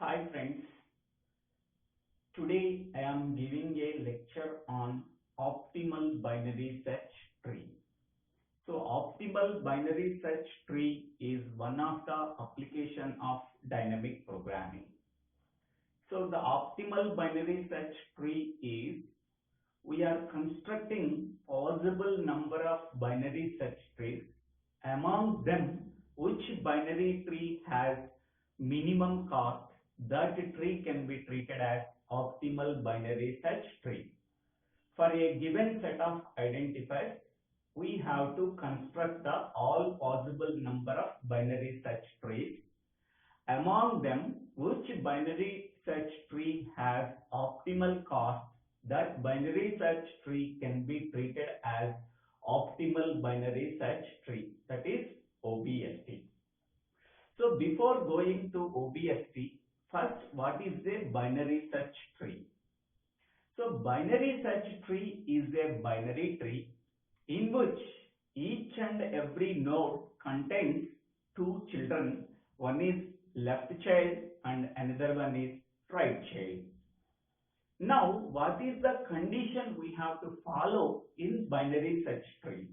Hi friends, today I am giving a lecture on optimal binary search tree. So optimal binary search tree is one of the application of dynamic programming. So the optimal binary search tree is we are constructing possible number of binary search trees. Among them, which binary tree has minimum cost, that tree can be treated as optimal binary search tree. For a given set of identifiers, we have to construct the all possible number of binary search trees. Among them, which binary search tree has optimal cost, that binary search tree can be treated as optimal binary search tree, that is OBST. So before going to OBST, first what is a binary search tree? So binary search tree is a binary tree in which each and every node contains two children. One is left child and another one is right child. Now, what is the condition we have to follow in binary search tree?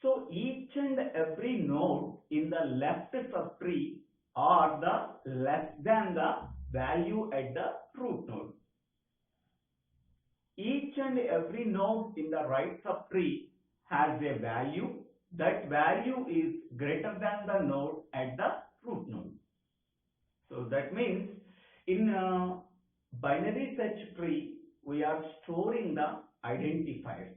So each and every node in the left subtree are the less than the value at the root node. Each and every node in the right subtree has a value. That value is greater than the node at the root node. So that means in binary search tree, we are storing the identifiers.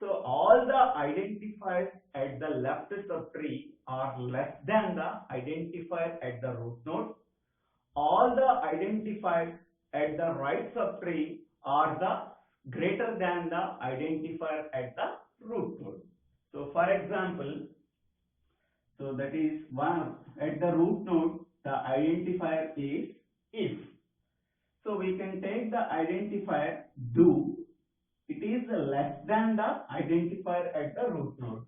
So all the identifiers at the left subtree are less than the identifier at the root node. All the identifiers at the right subtree are the greater than the identifier at the root node. So for example, so that is one at the root node, the identifier is if. So we can take the identifier do. It is less than the identifier at the root node.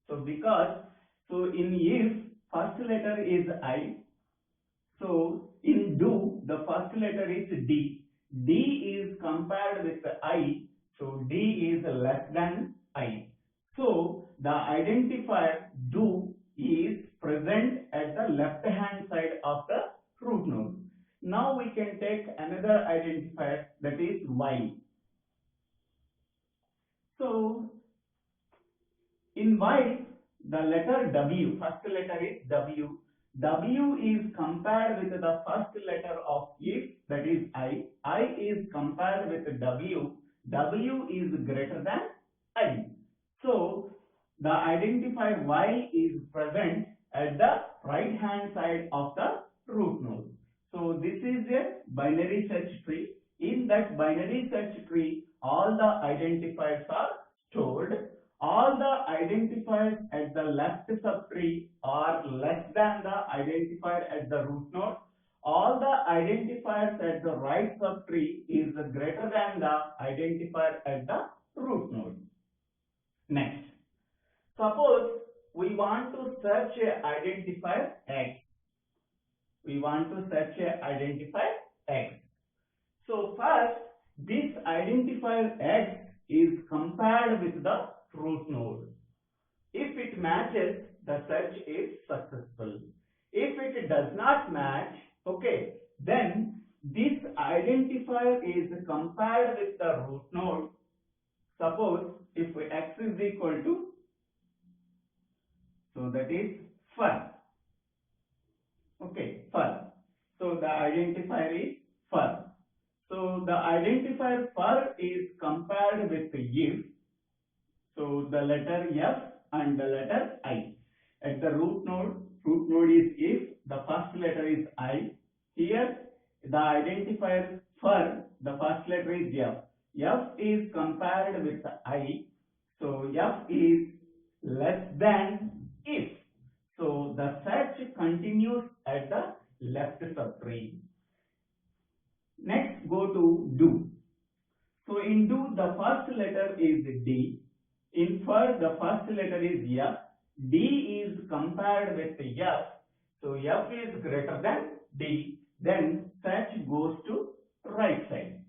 So because, so in if first letter is I, so in do the first letter is D. D is compared with I, so D is less than I. So the identifier do is present at the left hand side of the root node. Now we can take another identifier, that is Y. So in Y, the letter W, first letter is W. W is compared with the first letter of if, that is I. I is compared with W. W is greater than I. So the identifier Y is present at the right hand side of the root node. So this is a binary search tree. In that binary search tree, all the identifiers are stored. All the identifiers at the left subtree are less than the identifier at the root node. All the identifiers at the right subtree is greater than the identifier at the root node. Next, suppose we want to search a identifier X. We want to search a identifier X. So first, this identifier X is compared with the root node. If it matches, the search is successful. If it does not match, okay, then this identifier is compared with the root node. Suppose if X is equal to, so that is fur. Okay, fur. So the identifier is fur. So the identifier fur is compared with if. So the letter F and the letter I. At the root node is if, the first letter is I. Here the identifier fur, the first letter is F. F is compared with I. So F is less than if. So the search continues at the left subtree. Next, go to do. So in do, the first letter is D. In fur, the first letter is F. D is compared with F. So F is greater than D, then search goes to right side.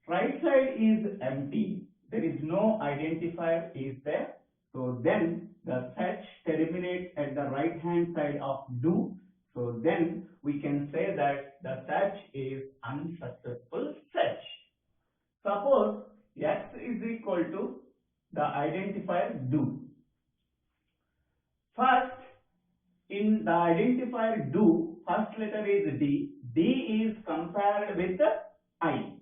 Right side is empty. There is no identifier is there. So then the search terminates at the right hand side of do. So then we can say that the search is unsuccessful search. Suppose X is equal to the identifier do. First, in the identifier do, first letter is D. D is compared with I.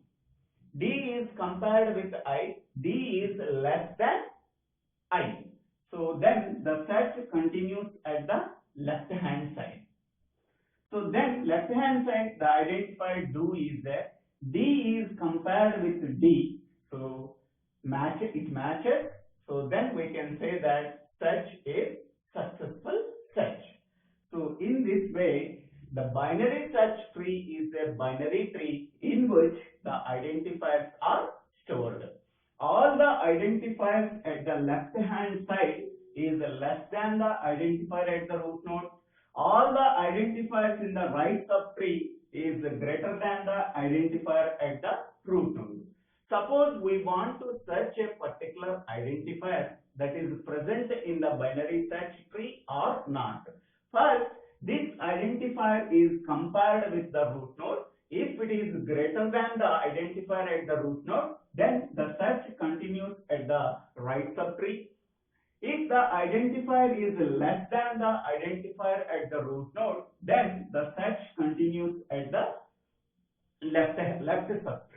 D is compared with I. D is less than I. So then the search continues at the left hand side. So then left hand side the identifier do is there. D is compared with D. So it matches. So then we can say that search is successful search. So in this way, the binary search tree is a binary tree in which the identifiers are stored. All the identifiers at the left hand side is less than the identifier at the root node. All the identifiers in the right subtree is greater than the identifier at the root node. Suppose we want to search a particular identifier that is present in the binary search tree or not. First, this identifier is compared with the root node. If it is greater than the identifier at the root node, then the search continues at the right subtree. If the identifier is less than the identifier at the root node, then the search continues at the left subtree.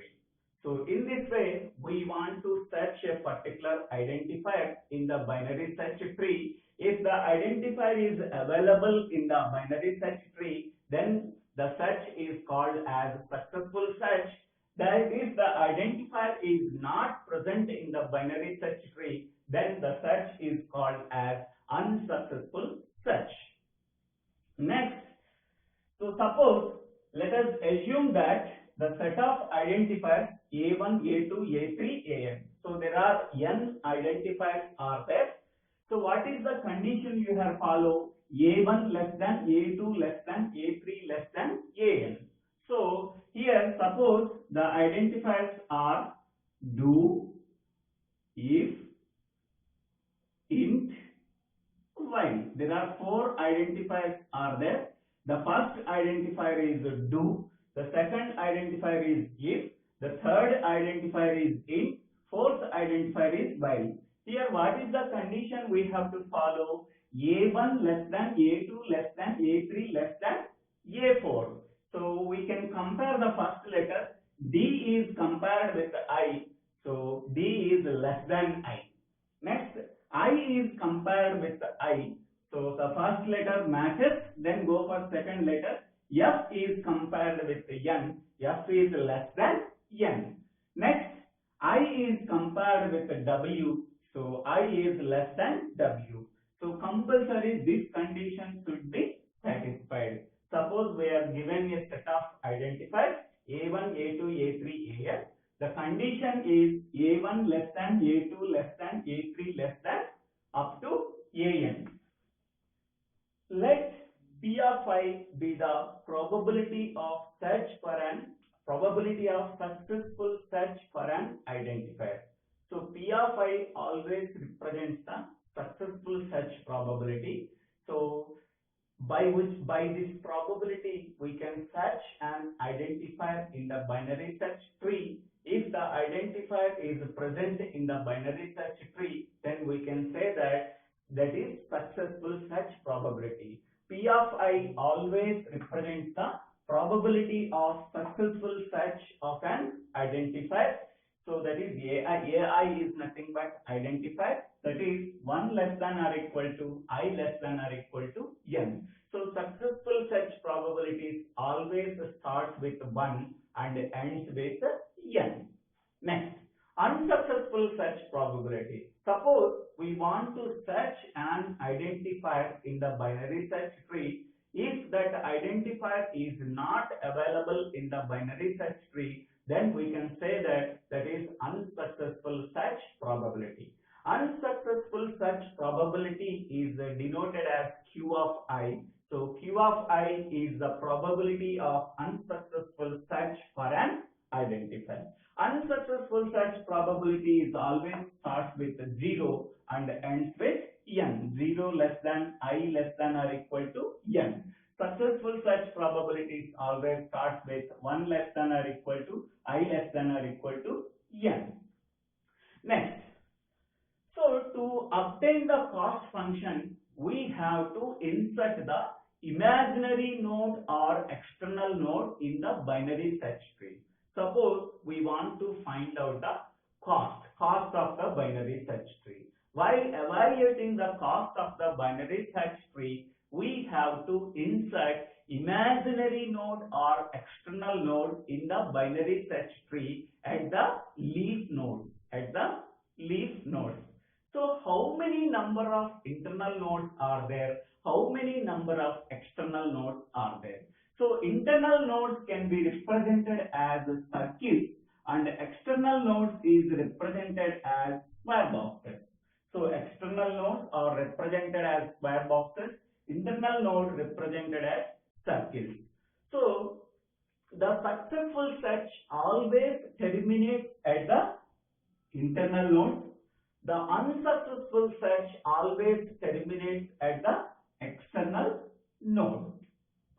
So in this way, we want to search a particular identifier in the binary search tree. If the identifier is available in the binary search tree, then the search is called as successful search. That if the identifier is not present in the binary search tree, then the search is called as unsuccessful search. Next, so suppose let us assume that the set of identifiers A1, A2, A3, An. So there are n identifiers are there. So what is the condition you have follow? A1 less than A2 less than A3 less than An. So here suppose the identifiers are do, if, int, while. There are four identifiers are there. The first identifier is do, the second identifier is if, the third identifier is int, fourth identifier is while. Here what is the condition we have to follow? A1 less than A2 less than A3 less than A4. So we can compare the first letter. D is compared with I. So D is less than I. Next, I is compared with I. So the first letter matches, then go for second letter. F is compared with N. F is less than N. Next, I is compared with W. So I is less than W. So compulsory this condition should be satisfied. Suppose we are given a set of identifiers A1, A2, A3, An. The condition is A1 less than A2 less than A3 less than up to An. Let P of I be the probability of successful search for an identifier. So P of I always represents the successful search probability. So by this probability we can search an identifier in the binary search tree. If the identifier is present in the binary search tree, then we can say that is successful search probability. P of I always represents the probability of successful search of an identifier. So that is AI is nothing but identifier, that is 1 less than or equal to I less than or equal to N. So successful search probabilities always starts with 1 and ends with N. Next, unsuccessful search probability. Suppose we want to search an identifier in the binary search tree. If that identifier is not available in the binary search tree, then we can say that is unsuccessful search probability. Unsuccessful search probability is denoted as Q of I. So Q of I is the probability of unsuccessful search for an identifier. Unsuccessful search probability is always starts with 0 and ends with n. 0 less than I less than or equal to n. Successful search probability always starts with 1 less than or equal to I less than or equal to n. Next, so to obtain the cost function, we have to insert the imaginary node or external node in the binary search tree. Suppose we want to find out the cost of the binary search tree. While evaluating the cost of the binary search tree, we have to insert imaginary node or external node in the binary search tree at the leaf node. So how many number of internal nodes are there? How many number of external nodes are there? So internal nodes can be represented as circles and external nodes is represented as square boxes. So external nodes are represented as square boxes, internal node represented as circles. So the successful search always terminates at the internal node. The unsuccessful search always terminates at the external node.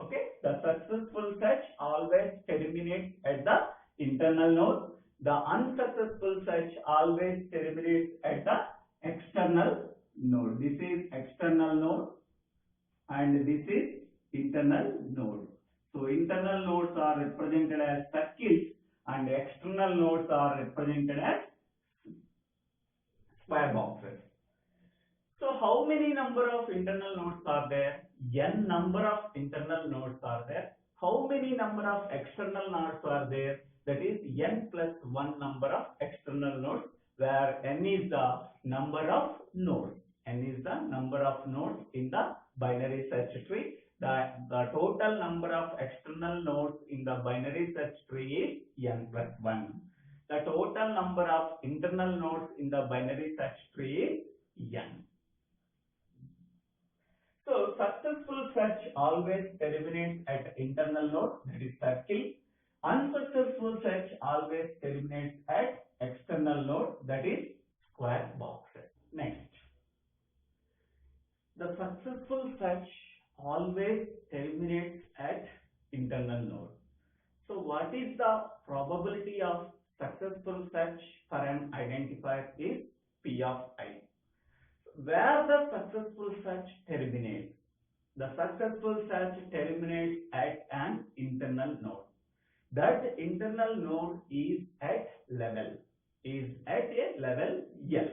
Okay, the successful search always terminates at the internal node. The unsuccessful search always terminates at the external node. This is external node and this is internal node. So internal nodes are represented as circles and external nodes are represented as square boxes. So how many number of internal nodes are there? N number of internal nodes are there. How many number of external nodes are there? That is n plus 1 number of external nodes, where n is the number of nodes. N is the number of nodes in the binary search tree. The total number of external nodes in the binary search tree is n plus 1. The total number of internal nodes in the binary search tree is n. So successful search always terminates at internal node, that is circle. Unsuccessful search always terminates at external node, that is square boxes. Next, the successful search always terminates at internal node. So what is the probability of successful search for an identifier is P of I. Where the successful search terminates? The successful search terminates at an internal node. That internal node is at a level L.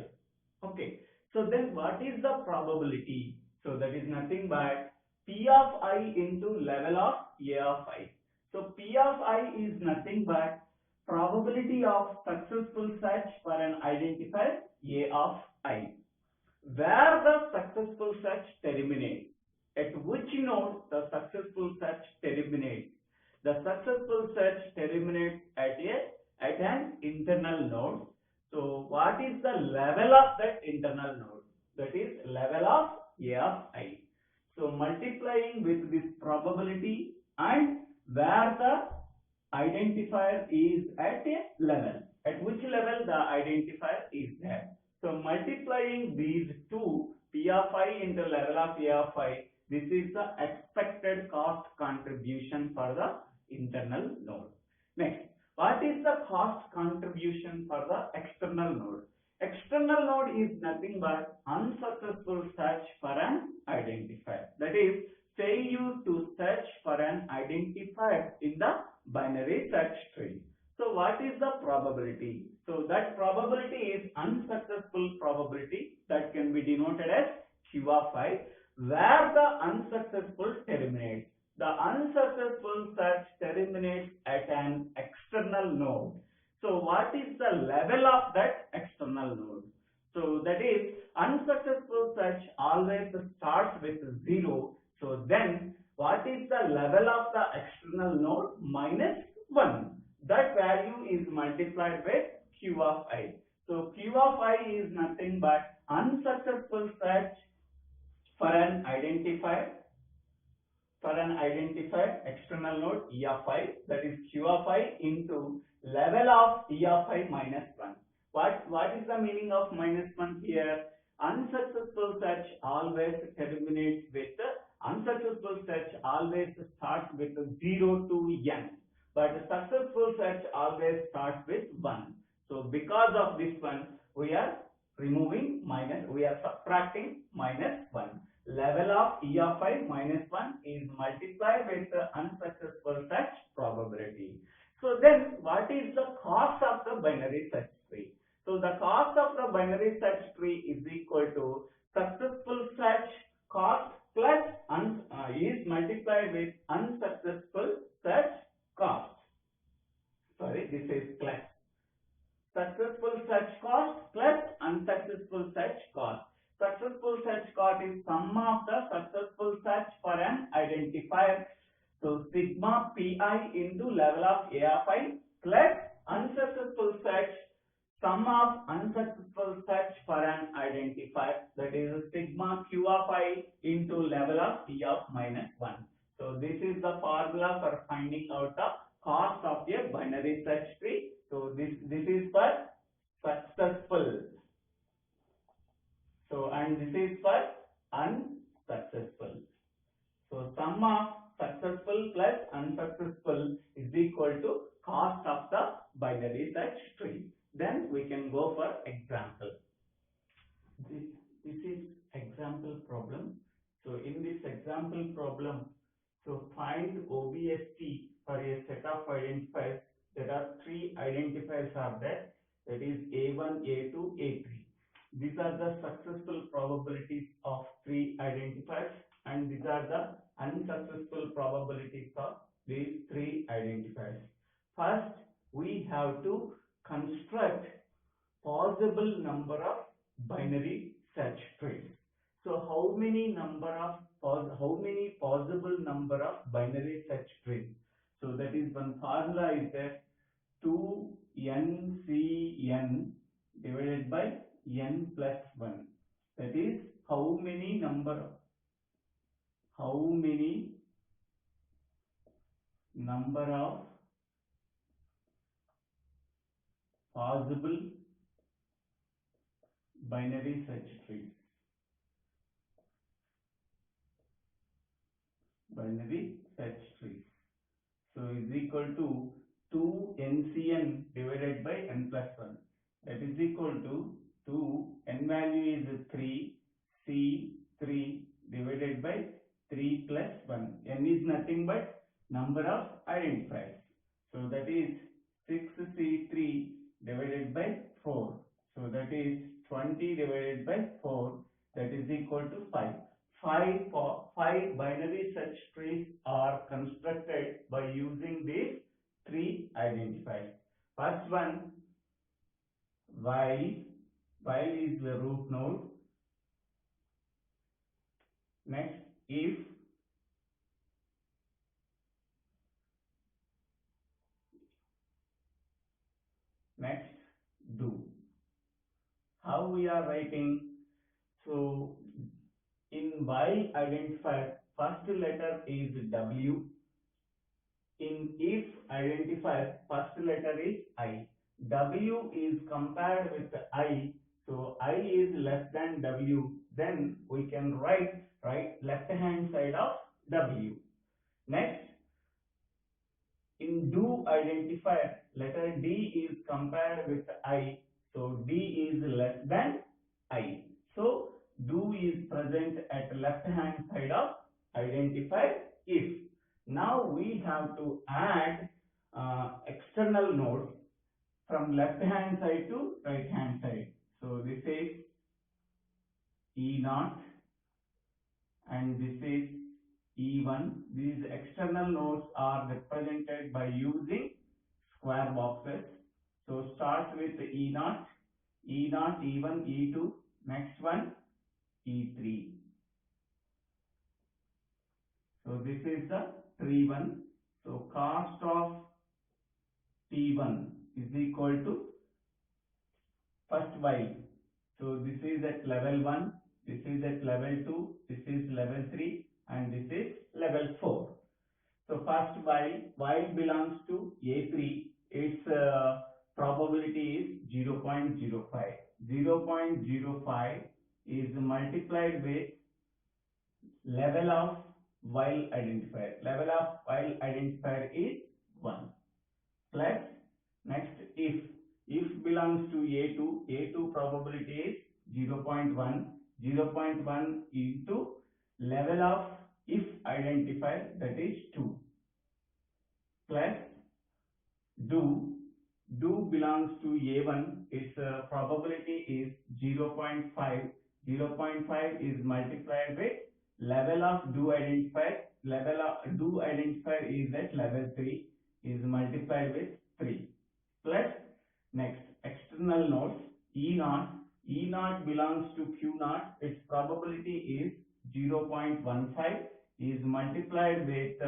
Okay. So then what is the probability? So that is nothing but P of I into level of A of I. So P of I is nothing but probability of successful search for an identifier A of I. Where the successful search terminates, at which node the successful search terminates? The successful search terminates at an internal node. So what is the level of that internal node? That is level of A of I. So multiplying with this probability and where the identifier is at a level, at which level the identifier is there. So multiplying these two, P of I into level of A of I, this is the expected cost contribution for the internal node. Next, what is the cost contribution for the external node? External node is nothing but unsuccessful search for an identifier. That is failure to search for an identifier in the binary search tree. So what is the probability? So that probability is unsuccessful probability, that can be denoted as Q of I, where the unsuccessful terminates. The unsuccessful search terminates at an external node. So what is the level of that external node? So that is unsuccessful search always starts with 0. So then what is the level of the external node? Minus 1. That value is multiplied with Q of I. So Q of I is nothing but unsuccessful search for an identifier for an identified external node E of I, that is Q of I into level of E of I minus 1. What is the meaning of minus 1 here? Unsuccessful search always terminates with, unsuccessful search always starts with 0 to n, but successful search always starts with 1. So because of this one, we are removing minus, we are subtracting minus 1. Level of E of I minus 1 is multiplied with the unsuccessful search probability. So then what is the cost of the binary search tree? So the cost of the binary search tree is equal to successful search cost plus is multiplied with unsuccessful search cost. Sorry, this is plus successful search cost plus unsuccessful search cost. Successful search cost is sum of the successful search for an identifier. So sigma pi into level of A of I plus unsuccessful search sum of unsuccessful search for an identifier, that is sigma q of I into level of E of minus 1. So this is the formula for finding out the cost of a binary search tree. So this is for successful. So and this is for unsuccessful. So sum of successful plus unsuccessful is equal to cost of the binary search tree. Then we can go for example. This is example problem. So in this example problem, so find OBST for a set of identifiers. There are three identifiers are there. That is A1, A2, A3. These are the successful probabilities of three identifiers, and these are the unsuccessful probabilities of these three identifiers. First, we have to construct possible number of binary search trees. So how many possible number of binary search trees? So that is one formula is that 2NCN divided by n plus 1. That is how many number of possible binary search trees. So is equal to 2 NCN divided by n plus 1. That is equal to 2, n value is 3, C 3 divided by 3 plus 1. N is nothing but number of identifiers. So that is 6C3 divided by 4. So that is 20 divided by 4. That is equal to 5. Five binary search trees are constructed by using these three identifiers. First one, while is the root node. Next, if. Next, do. How we are writing? So in while identifier, first letter is W. In if identifier, first letter is I. W is compared with I, so I is less than W. Then we can write left hand side of W. Next, in do identifier, letter D is compared with I, so D is less than I. So do is present at left hand side of identifier if. Now we have to add external nodes from left hand side to right hand side. So this is E0 and this is E1. These external nodes are represented by using square boxes. So start with E0, E0, E1, E2, next one E3. So this is the tree one. So cost of T1 is equal to first while. So this is at level 1, this is at level 2, this is level 3, and this is level 4. So first while belongs to A3, its probability is 0.05. 0.05 is multiplied with level of while identifier. Level of while identifier is 1 plus next if belongs to A2 probability is 0.1. 0.1 into level of if identifier, that is 2, plus do belongs to A1, its probability is 0.5. 0.5 is multiplied with level of do identifier. Level of do identifier is at level 3, is multiplied with 3, plus next external nodes E0. E0 belongs to Q0, its probability is 0.15, is multiplied with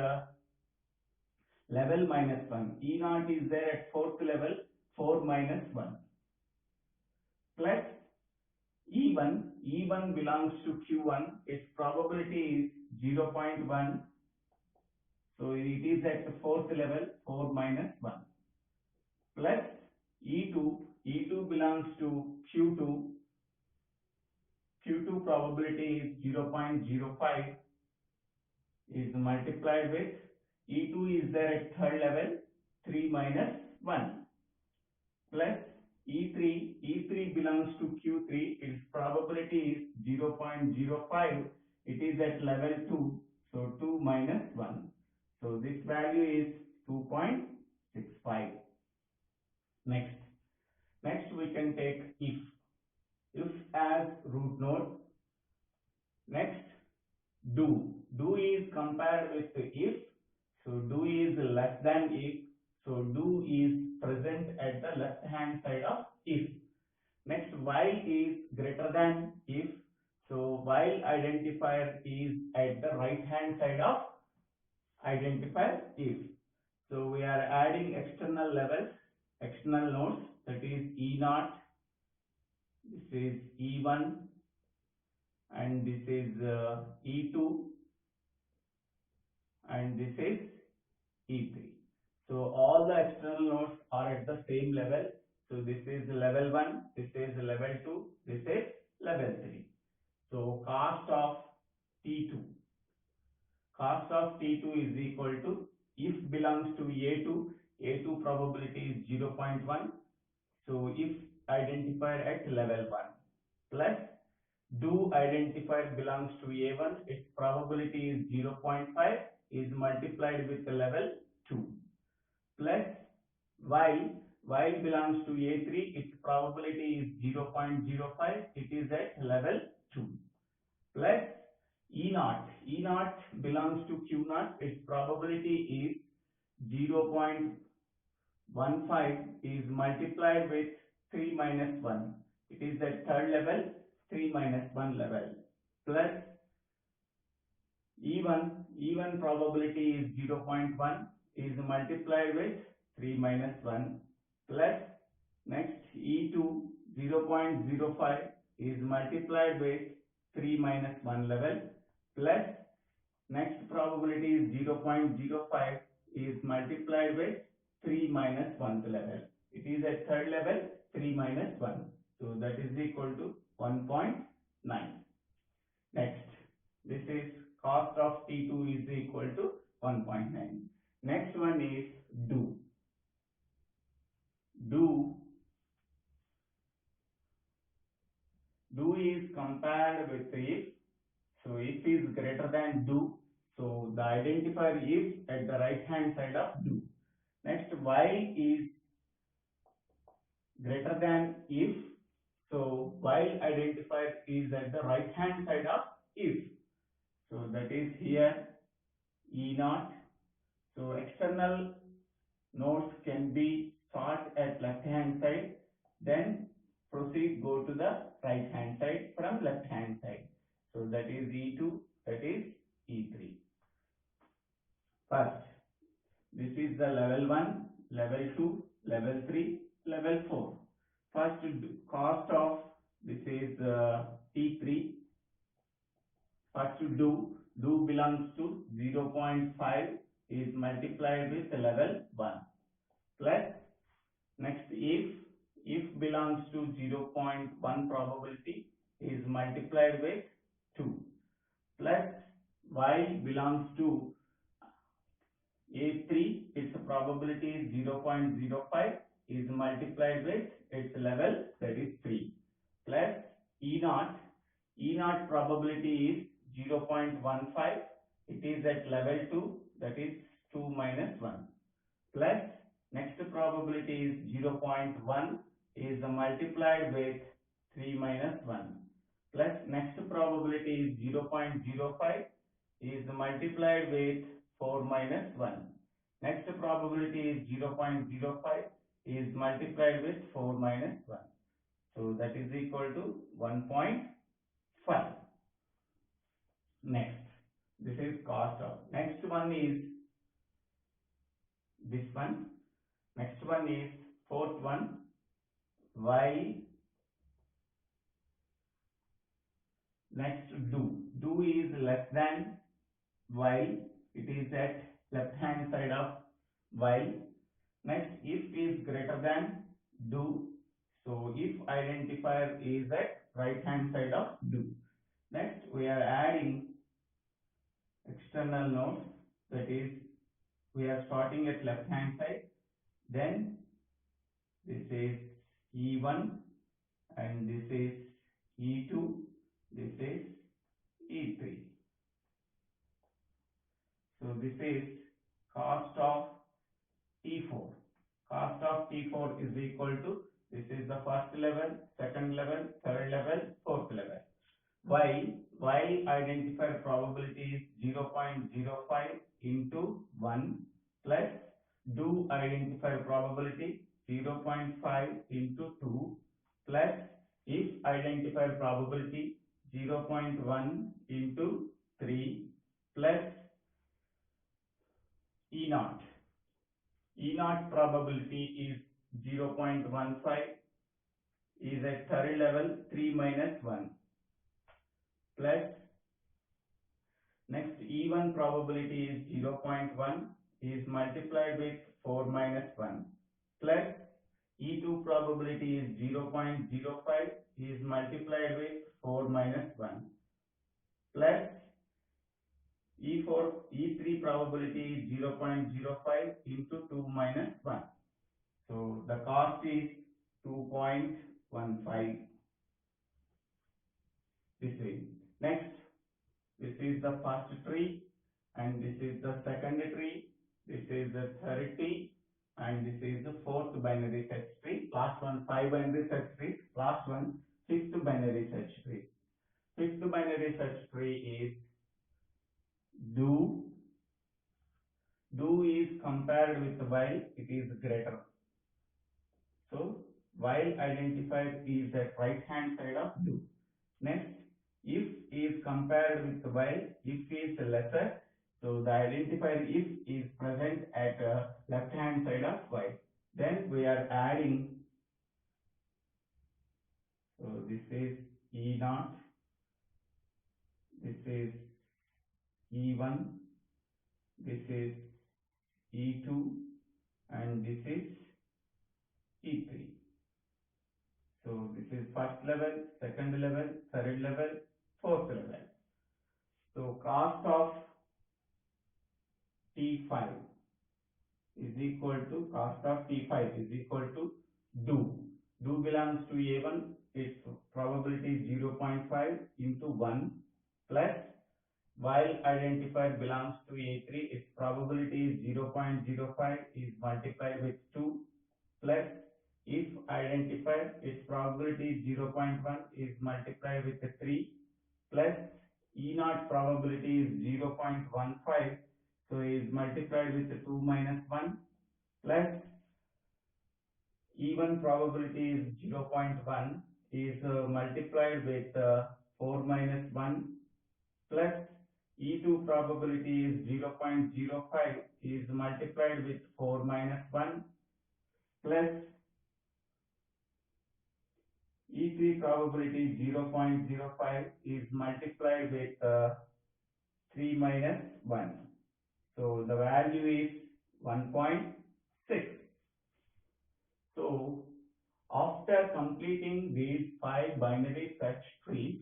level minus 1. E0 is there at 4th level, 4 minus 1, plus E1 belongs to Q1, its probability is 0.1, so it is at the 4th level, 4 minus 1, plus E2 belongs to Q2, Q2 probability is 0.05, is multiplied with E2 is there at 3rd level, 3 minus 1, plus E3 belongs to Q3, its probability is 0.05, it is at level 2, so 2 minus 1, so this value is 2.65. Next we can take if as root node. Next do is compared with if, so do is less than if, so do is present at the left hand side of if. Next while is greater than if, so while identifier is at the right hand side of identifier if. So we are adding external levels, external nodes, that is E0, this is E1, and this is E2, and this is E3. So all the external nodes are at the same level. So this is level 1, this is level 2, this is level 3. So cost of T2 is equal to if belongs to A2 probability is 0.1. So if identifier at level 1 plus do identifier belongs to A1, its probability is 0.5, is multiplied with the level 2, plus while belongs to A3, its probability is 0.05, it is at level 2, plus E0 belongs to Q0, its probability is 0.15, is multiplied with 3 minus 1, it is at 3rd level, 3 minus 1 level, plus E1 probability is 0.1, is multiplied with 3 minus 1, plus next E2 0.05 is multiplied with 3 minus 1 level, plus next probability is 0.05 is multiplied with 3 minus 1th level. It is at 3rd level, 3 minus 1. So that is equal to 1.9. Next, this is cost of T2 is equal to 1.9. Next one is do. Do is compared with if. So if is greater than do. So the identifier is at the right hand side of do. Next, while is greater than if. So while identifier is at the right hand side of if. So that is here E0. So external nodes can be sort at left hand side, then proceed go to the right hand side from left hand side. So that is E2, that is E3. First, this is the level 1, level 2, level 3, level 4. First, cost of this is T3. First, do belongs to 0.5 is multiplied with level 1 plus next if belongs to 0.1 probability is multiplied with 2 plus y belongs to A3, its probability is 0.05 is multiplied with its level, that is 3, plus E naught probability is 0.15, it is at level 2, that is 2 minus 1, plus next probability is 0.1 is multiplied with 3 minus 1, plus next probability is 0.05 is multiplied with 4 minus 1. Next probability is 0.05 is multiplied with 4 minus 1. So that is equal to 1.5. Next, this is cost of. Next one is this one. Next one is fourth one. While next do is less than while, it is at left hand side of while. Next if is greater than do, so if identifier is at right hand side of do. Next we are adding external nodes, that is we are starting at left hand side, then this is E1 and this is E2, this is E3. So this is cost of T4. Cost of T4 is equal to, this is the first level, second level, third level, fourth level. While identifier probability is 0.05 into 1 plus do identifier probability 0.5 into 2 plus if identifier probability 0.1 into 3 plus E naught. E naught probability is 0.15 is at third level 3 minus 1 plus next E1 probability is 0.1 is multiplied with 4 minus 1 plus E2 probability is 0.05 is multiplied with 4 minus 1 plus E3 probability is 0.05 into 2 minus 1. So the cost is 2.15 this way. Next, this is the first tree and this is the second tree, this is the third tree and this is the fourth binary search tree. Last one 5 binary search tree, last one 6th binary search tree. 6th binary search tree is do is compared with while, it is greater. So while identifier is at right hand side of do. Next, if is compared with while, if is lesser, so the identifier if is present at left hand side of while. Then we are adding, so this is E naught, this is E1, this is E2 and this is E3. So this is first level, second level, third level, fourth level. So cost of T5 is equal to cost of T5 is equal to do. Do belongs to A1, its probability is 0.5 into 1 plus while identifier belongs to A3, its probability is 0.05 is multiplied with 2 plus if identifier its probability is 0.1 is multiplied with 3 plus E naught probability is 0.15 so is multiplied with 2 minus 1 plus E1 probability is 0.1 is multiplied with 4 minus 1 plus E2 probability is 0.05 is multiplied with 4 minus 1 plus E3 probability 0.05 is multiplied with 3 minus 1. So the value is 1.6. So after completing these 5 binary search trees,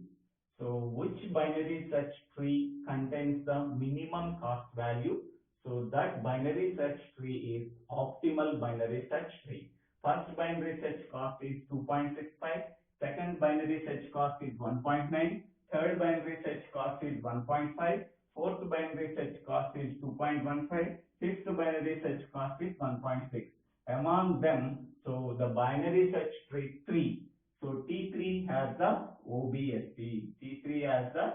so which binary search tree contains the minimum cost value? So that binary search tree is optimal binary search tree. First binary search cost is 2.65, second binary search cost is 1.9, third binary search cost is 1.5, fourth binary search cost is 2.15, fifth binary search cost is 1.6. Among them, so the binary search tree 3. So T3 has the OBST. T3 has the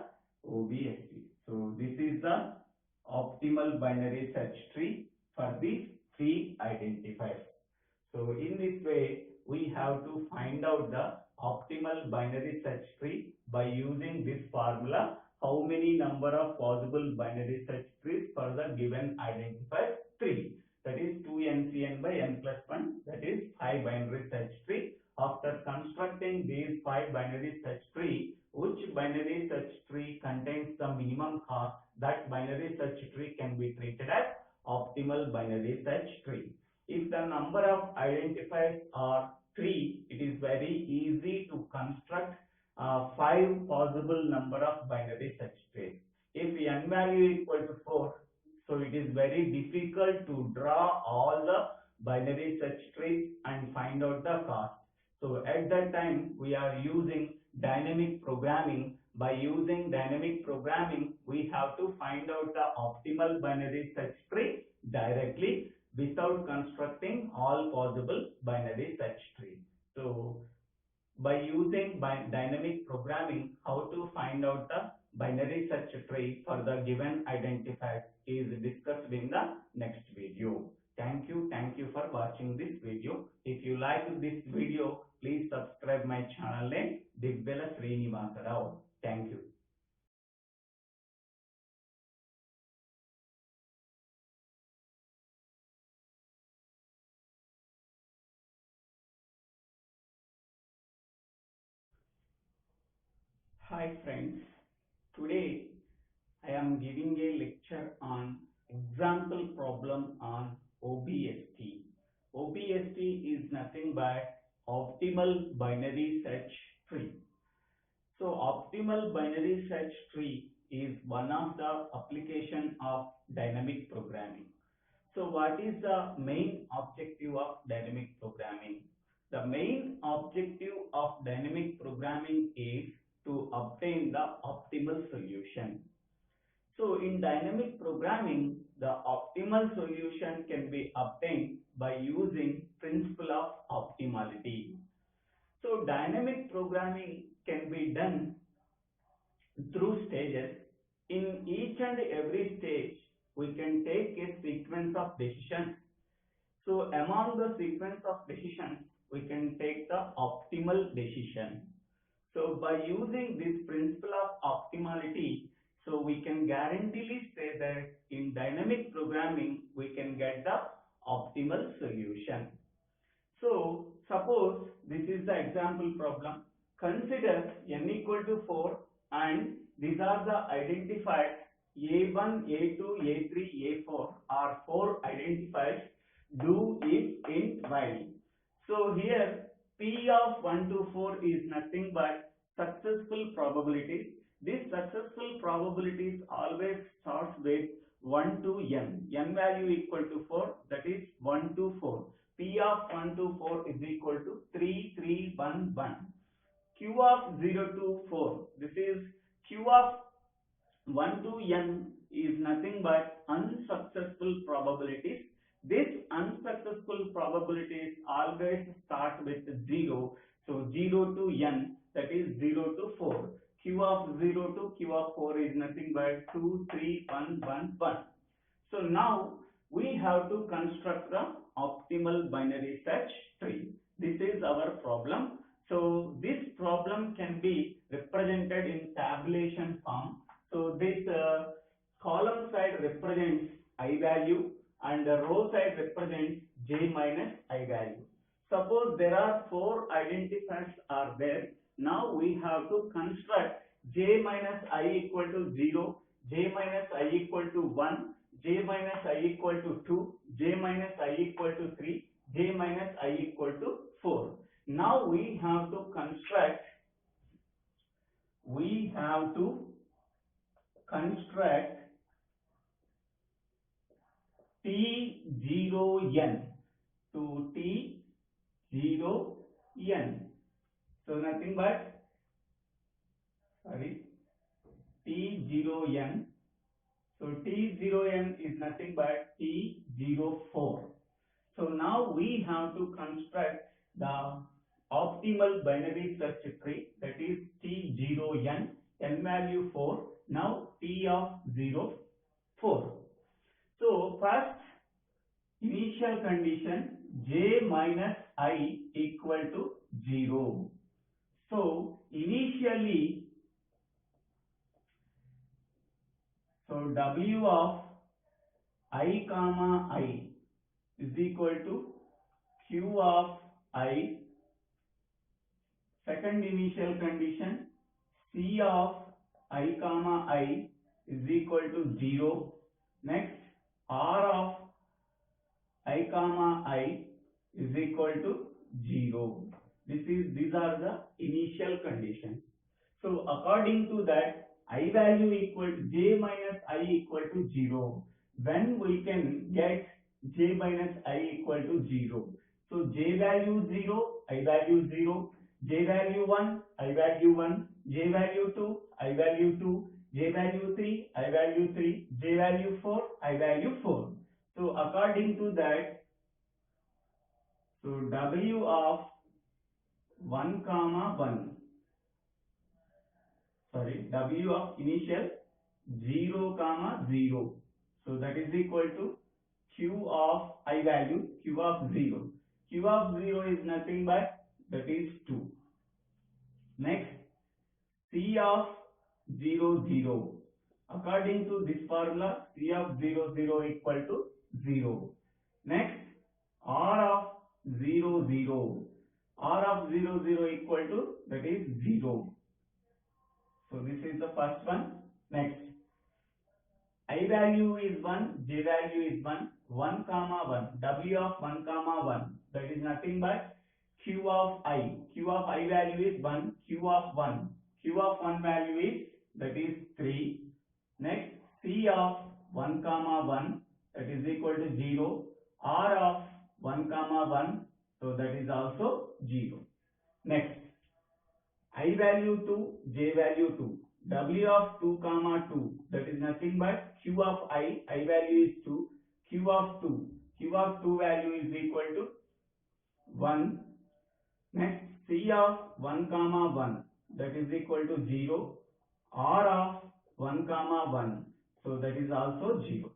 OBST. So this is the optimal binary search tree for these three identifiers. So in this way, we have to find out the optimal binary search tree by using this formula. How many number of possible binary search trees for the given identifier 3? That is 2 NCN by n plus 1. That is 5 binary search tree. After constructing these 5 binary search tree, which binary search tree contains the minimum cost, that binary search tree can be treated as optimal binary search tree. If the number of identifiers are 3, it is very easy to construct 5 possible number of binary search trees. If n value equal to 4, so it is very difficult to draw all the binary search trees and find out the cost. So at that time, we are using dynamic programming. By using dynamic programming, we have to find out the optimal binary search tree directly without constructing all possible binary search tree. So by using dynamic programming, how to find out the binary search tree for the given identifier is discussed in the next video. Thank you for watching this video. If you like this video, please subscribe my channel name Digbela Srinivasa Rao. Thank you. Hi friends, today I am giving a lecture on example problem on OBST. OBST is nothing but optimal binary search tree. So optimal binary search tree is one of the application of dynamic programming. So what is the main objective of dynamic programming? The main objective of dynamic programming is to obtain the optimal solution. So in dynamic programming, the optimal solution can be obtained by using principle of optimality. So dynamic programming can be done through stages. In each and every stage, we can take a sequence of decisions. So among the sequence of decisions, we can take the optimal decision. So by using this principle of optimality, so we can guaranteely say that in dynamic programming, we can get the optimal solution. So suppose this is the example problem. Consider n equal to 4 and these are the identifiers A1, A2, A3, A4 are 4 identifiers. Do if int while. So here P of 1 to 4 is nothing but successful probabilities. This successful probabilities always starts with 1 to n. N value equal to 4, that is 1 to 4. P of 1 to 4 is equal to 3, 3, 1, 1. Q of 0 to 4, this is Q of 1 to n is nothing but unsuccessful probabilities. This unsuccessful probabilities always start with 0. So 0 to n, that is 0 to 4. Q of 0 to Q of 4 is nothing but 2, 3, 1, 1, 1. So now we have to construct the optimal binary search tree. This is our problem. So this problem can be represented in tabulation form. So this column side represents I value and the row side represents j minus I value. Suppose there are 4 identifiers are there. Now we have to construct j minus I equal to 0, j minus I equal to 1, j minus I equal to 2, j minus I equal to 3, j minus I equal to 4. Now we have to construct T0n to T0n. So nothing but T0n. So T0n is nothing but T04. So now we have to construct the optimal binary search tree, that is T0n, n value 4, now T of 0, 4. So first initial condition j minus I equal to 0. So initially, so W of I comma I is equal to Q of I. Second initial condition C of I comma I is equal to 0. Next R of I comma I is equal to 0. These are the initial conditions. So according to that, I value equal to j minus I equal to 0. When we can get j minus I equal to 0? So j value 0, I value 0, j value 1, I value 1, j value 2, I value 2, j value 3, I value 3, j value 4, I value 4. So according to that, so W of 1 comma 1, W of initial 0 comma 0. So that is equal to Q of I value, Q of 0. Q of 0 is nothing but that is 2. Next, C of 0 0. According to this formula, C of 0 0 equal to 0. Next, R of 0 0. R of 0 0 equal to that is 0. So this is the first one. Next, I value is 1, j value is 1, 1 comma 1, W of 1 comma 1, that is nothing but Q of I. Q of I value is 1, Q of 1. Q of 1 value is that is 3. Next, C of 1 comma 1, that is equal to 0. R of 1 comma 1, so that is also 0. Next, I value 2, j value 2. W of 2 comma 2, that is nothing but Q of I value is 2, Q of 2, Q of 2 value is equal to 1. Next, C of 1 comma 1, that is equal to 0, R of 1 comma 1, so that is also 0.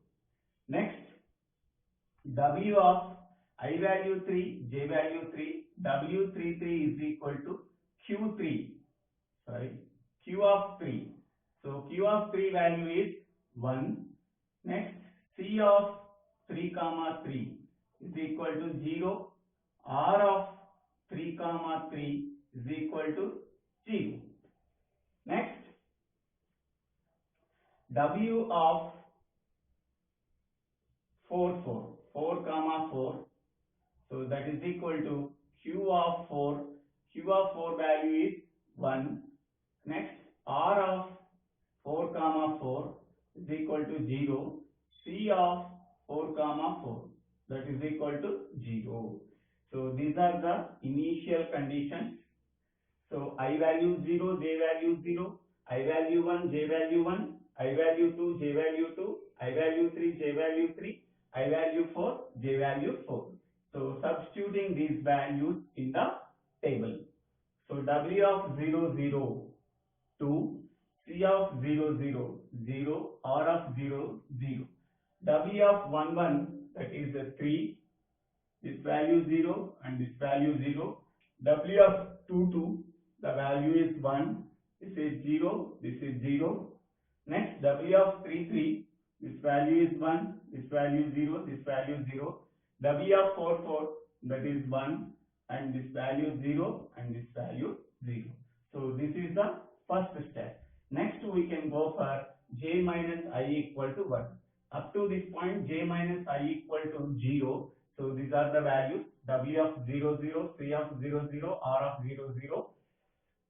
Next, W of I value 3, j value 3, W33 is equal to Q3, Q of 3. So Q of 3 value is 1. Next, C of 3 comma 3 is equal to 0. R of 3 comma 3 is equal to 0. Next, W of 4 comma 4. So that is equal to Q of 4. Q of 4 value is 1. Next, R of 4 comma 4 is equal to 0. C of 4 comma 4, that is equal to 0. So these are the initial conditions. So I value 0, j value 0, I value 1, j value 1, I value 2, j value 2, I value 3, j value 3, I value 4, j value 4. So substituting these values in the table. So W of 0 0, 2, C of 0 0, 0, R of 0 0, W of 1 1, that is 3, this value 0 and this value 0, W of 2 2, the value is 1, this is 0, this is 0. Next, W of 3 3, this value is 1, this value 0, this value 0. W of 4 4, that is 1, and this value 0 and this value 0. So this is the first step. Next we can go for j minus I equal to 1. Up to this point, j minus I equal to 0. So these are the values w of 0, 0, c of 0, 0, r of 0, 0.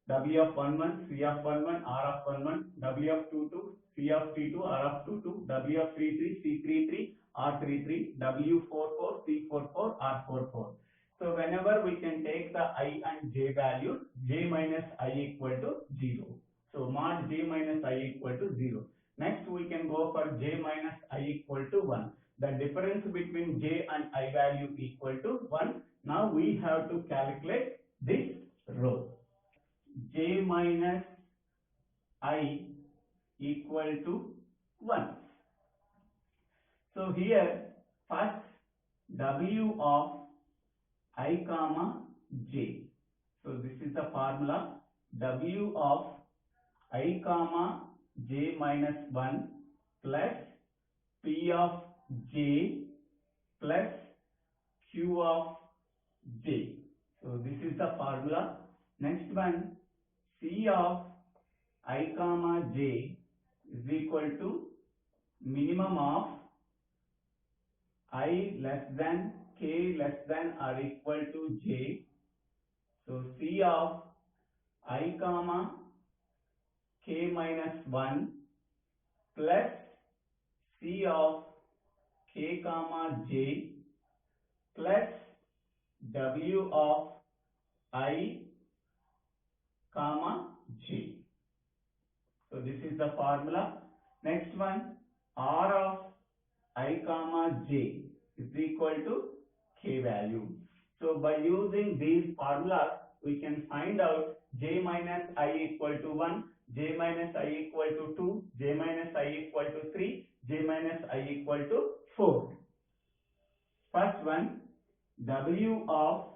W of 11, C of 11, R of 11, W of 22, C of 32, R of 22, W of 33, C 33, R 33, W 44, C 44, R 44. So whenever we can take the I and J values, J minus I equal to 0. So mod J minus I equal to 0. Next we can go for J minus I equal to 1. The difference between J and I value equal to 1. Now we have to calculate this row. J minus I equal to 1. So here first W of I comma J. So this is the formula W of I comma J minus 1 plus P of J plus Q of J. So this is the formula. Next one, C of I comma J is equal to minimum of I less than k less than or equal to j. So C of I comma k minus 1 plus C of k comma j plus W of I comma j. So this is the formula. Next one, R of I comma j is equal to k value. So by using these formulas, we can find out j minus I equal to 1, j minus I equal to 2, j minus I equal to 3, j minus I equal to 4. First one, W of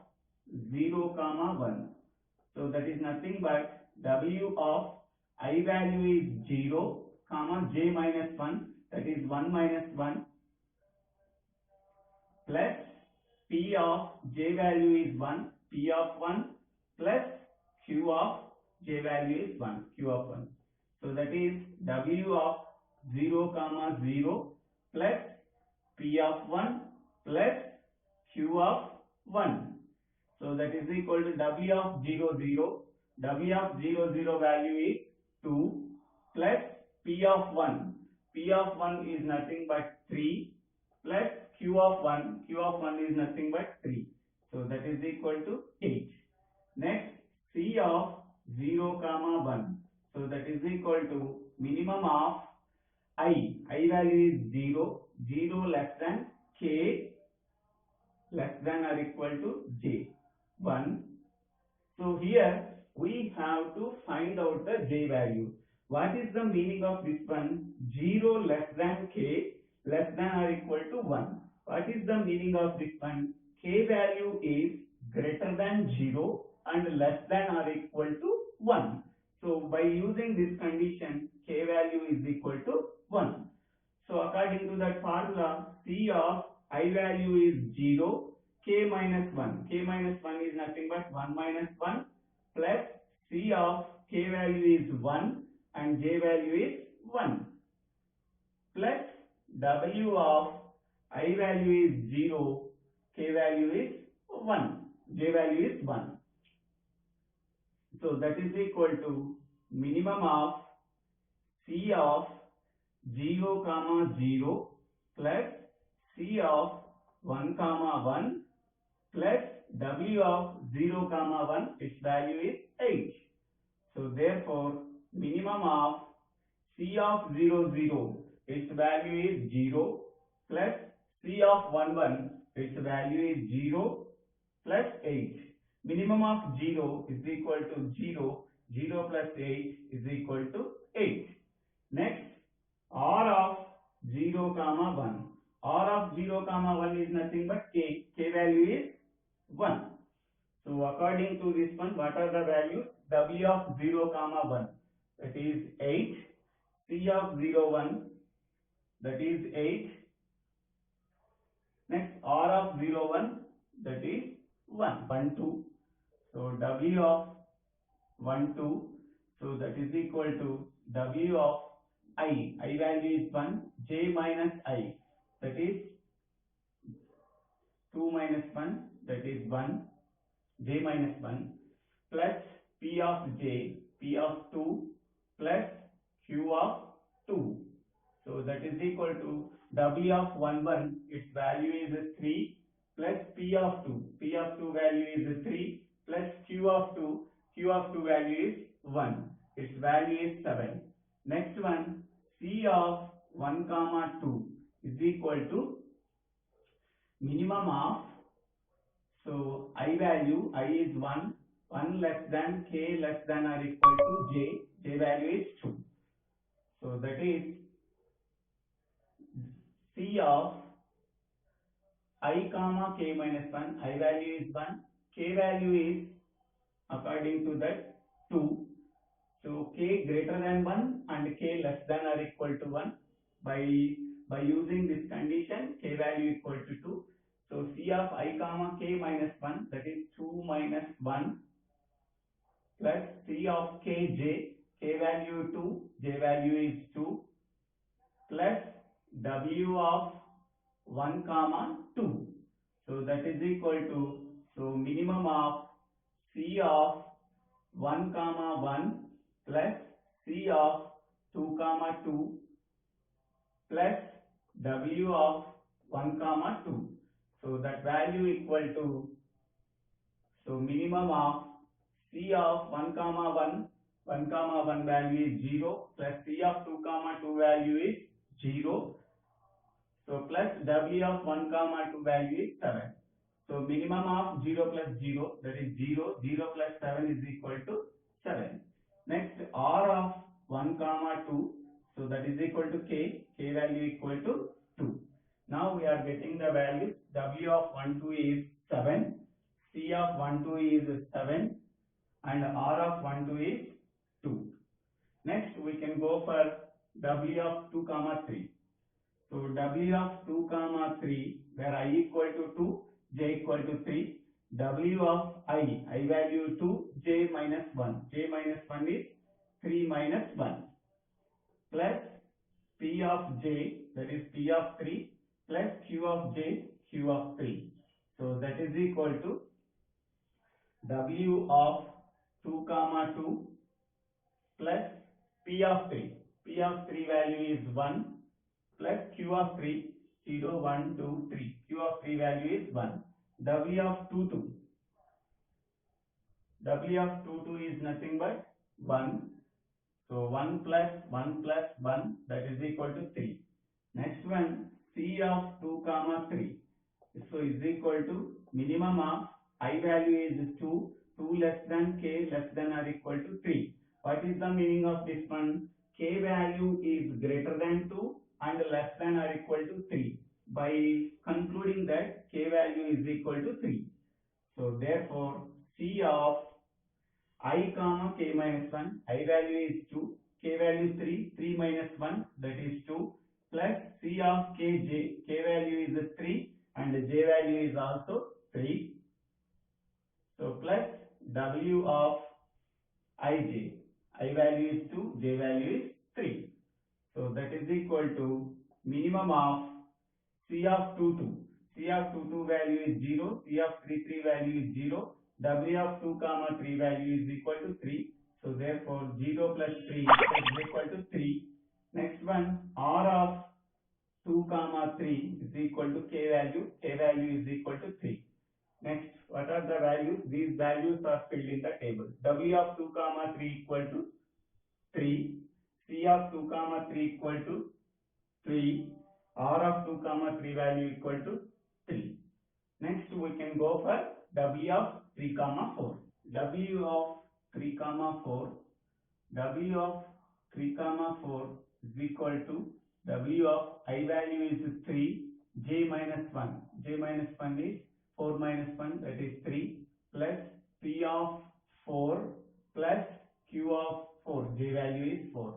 0 comma 1. So that is nothing but W of I value is 0 comma j minus 1, that is 1 minus 1 plus P of j value is 1, P of 1 plus Q of j value is 1, Q of 1. So that is W of 0 comma 0 plus P of 1 plus Q of 1. So that is equal to W of 0, 0. W of 0, 0 value is 2 plus P of 1. P of 1 is nothing but 3 plus Q of 1. Q of 1 is nothing but 3. So that is equal to 8. Next, C of 0 comma 1. So that is equal to minimum of I. I value is 0. 0 less than K less than or equal to J. 1. So here we have to find out the J value. What is the meaning of this one? 0 less than K less than or equal to 1. What is the meaning of this one? K value is greater than 0 and less than or equal to 1. So by using this condition, K value is equal to 1. So according to that formula, C of I value is 0, K minus 1. K minus 1 is nothing but 1 minus 1 plus C of K value is 1 and J value is 1 plus W of I value is 0, K value is 1, J value is 1. So that is equal to minimum of C of 0 comma 0 plus C of 1 comma 1 plus W of 0 comma 1, its value is 8. So therefore minimum of C of 0 0, its value is 0 plus C of 1 1, its value is 0 plus 8. Minimum of 0 is equal to 0, 0 plus 8 is equal to 8. Next, R of 0 comma 1. R of 0 comma 1 is nothing but K. K value is 1. So according to this one, what are the values? W of 0 comma 1, that is 8. C of 0 1, that is 8. Next, R of 0 1, that is 1. 1 2. So W of 1 2, so that is equal to W of I value is 1, j minus I, that is 2 minus 1, that is 1, j minus 1, plus p of j, p of 2, plus q of 2. So that is equal to w of 1 1, its value is 3, plus p of 2, p of 2 value is 3, plus q of 2, q of 2 value is 1, its value is 7. Next one, c of 1 comma 2 is equal to minimum of, so I value, I is 1, 1 less than k less than or equal to j, j value is 2. So that is c of I comma k minus 1, I value is 1, k value is according to that 2. So k greater than 1 and k less than or equal to 1. By using this condition, k value equal to 2. So c of I comma k minus 1, that is 2 minus 1, plus c of kj, k value 2, j value is 2, plus w of 1 comma 2. So that is equal to, so minimum of c of 1 comma 1 plus c of 2 comma 2 plus w of 1 comma 2. So that value equal to, so minimum of c of 1 comma 1, 1 comma 1 value is 0, plus c of 2 comma 2 value is 0. So plus w of 1 comma 2 value is 7. So minimum of 0 plus 0, that is 0, 0 plus 7 is equal to 7. Next, r of 1 comma 2, so that is equal to k, k value equal to 2. Now we are getting the values, w of 1 2 is 7, c of 1 2 is 7, and r of 1 2 is 2. Next, we can go for w of 2 comma 3. So w of 2 comma 3, where I equal to 2, j equal to 3, w of I value 2, j minus 1, j minus 1 is 3 minus 1, plus p of j, that is p of 3, plus q of j, q of 3. So that is equal to w of 2 comma 2 plus p of 3. P of 3 value is 1, plus q of 3, 0, 1, 2, 3. Q of 3 value is 1. W of 2, 2. W of 2, 2 is nothing but 1. So 1 plus 1 plus 1, that is equal to 3. Next one, C of 2 comma 3. So is equal to minimum of I value is 2, 2 less than k less than or equal to 3. What is the meaning of this one? K value is greater than 2 and less than or equal to 3. By concluding that k value is equal to 3. So therefore C of I comma k minus 1, I value is 2, k value 3, 3 minus 1, that is 2, plus C of kj, k value is 3 and j value is also 3. So plus w of ij, I value is 2, j value is 3. So that is equal to minimum of C of 2 2. C of 2 2 value is 0, C of 3 3 value is 0, W of 2 comma 3 value is equal to 3. So therefore 0 plus 3 is equal to 3. Next one, R of 2 comma 3 is equal to k value is equal to 3. Next, what are the values? These values are filled in the table. W of 2 comma 3 equal to 3, C of 2 comma 3 equal to 3, R of 2 comma 3 value equal to 3. Next we can go for W of 3 comma 4. W of 3 comma 4, W of 3 comma 4 is equal to W of I value is 3, J minus 1. J minus 1 is 4 minus 1, that is 3, plus P of 4 plus Q of 4. J value is 4.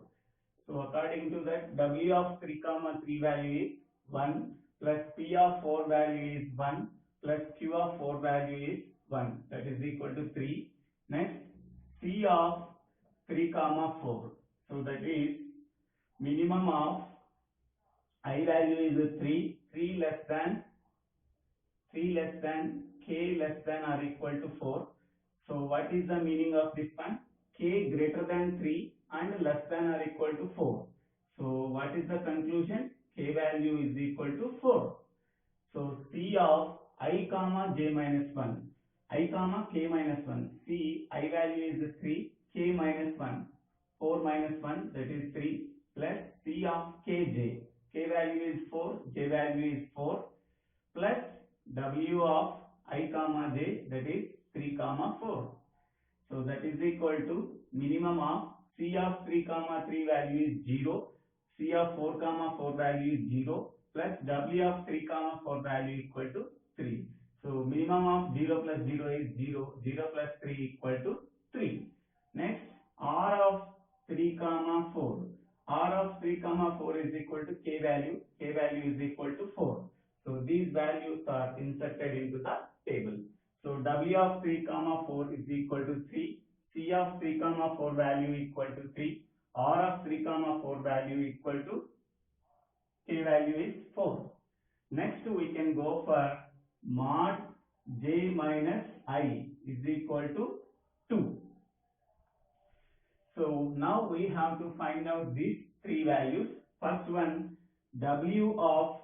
So according to that, W of 3 comma 3 value is 1, plus P of 4 value is 1, plus Q of 4 value is 1, that is equal to 3. Next, C of 3 comma 4. So that is minimum of I value is 3, 3 less than 3 less than k less than or equal to 4. So what is the meaning of this one? K greater than 3 and less than or equal to 4. So what is the conclusion? K value is equal to 4. So C of I comma j minus 1, I comma k minus 1. C I value is 3, k minus 1, 4 minus 1 that is 3 plus C of kj. K value is 4, j value is 4 plus W of I comma j that is 3 comma 4. So that is equal to minimum of C of 3 comma 3 value is 0, C of 4 comma 4 value is 0 plus W of 3 comma 4 value equal to 3. So minimum of 0 plus 0 is 0, 0 plus 3 equal to 3. Next R of 3 comma 4. R of 3 comma 4 is equal to K value is equal to 4. So these values are inserted into the table. So W of 3 comma 4 is equal to 3, C of 3 comma 4 value equal to 3, R of 3 comma 4 value equal to K value is 4. Next we can go for mod J minus I is equal to 2. So now we have to find out these three values. First one W of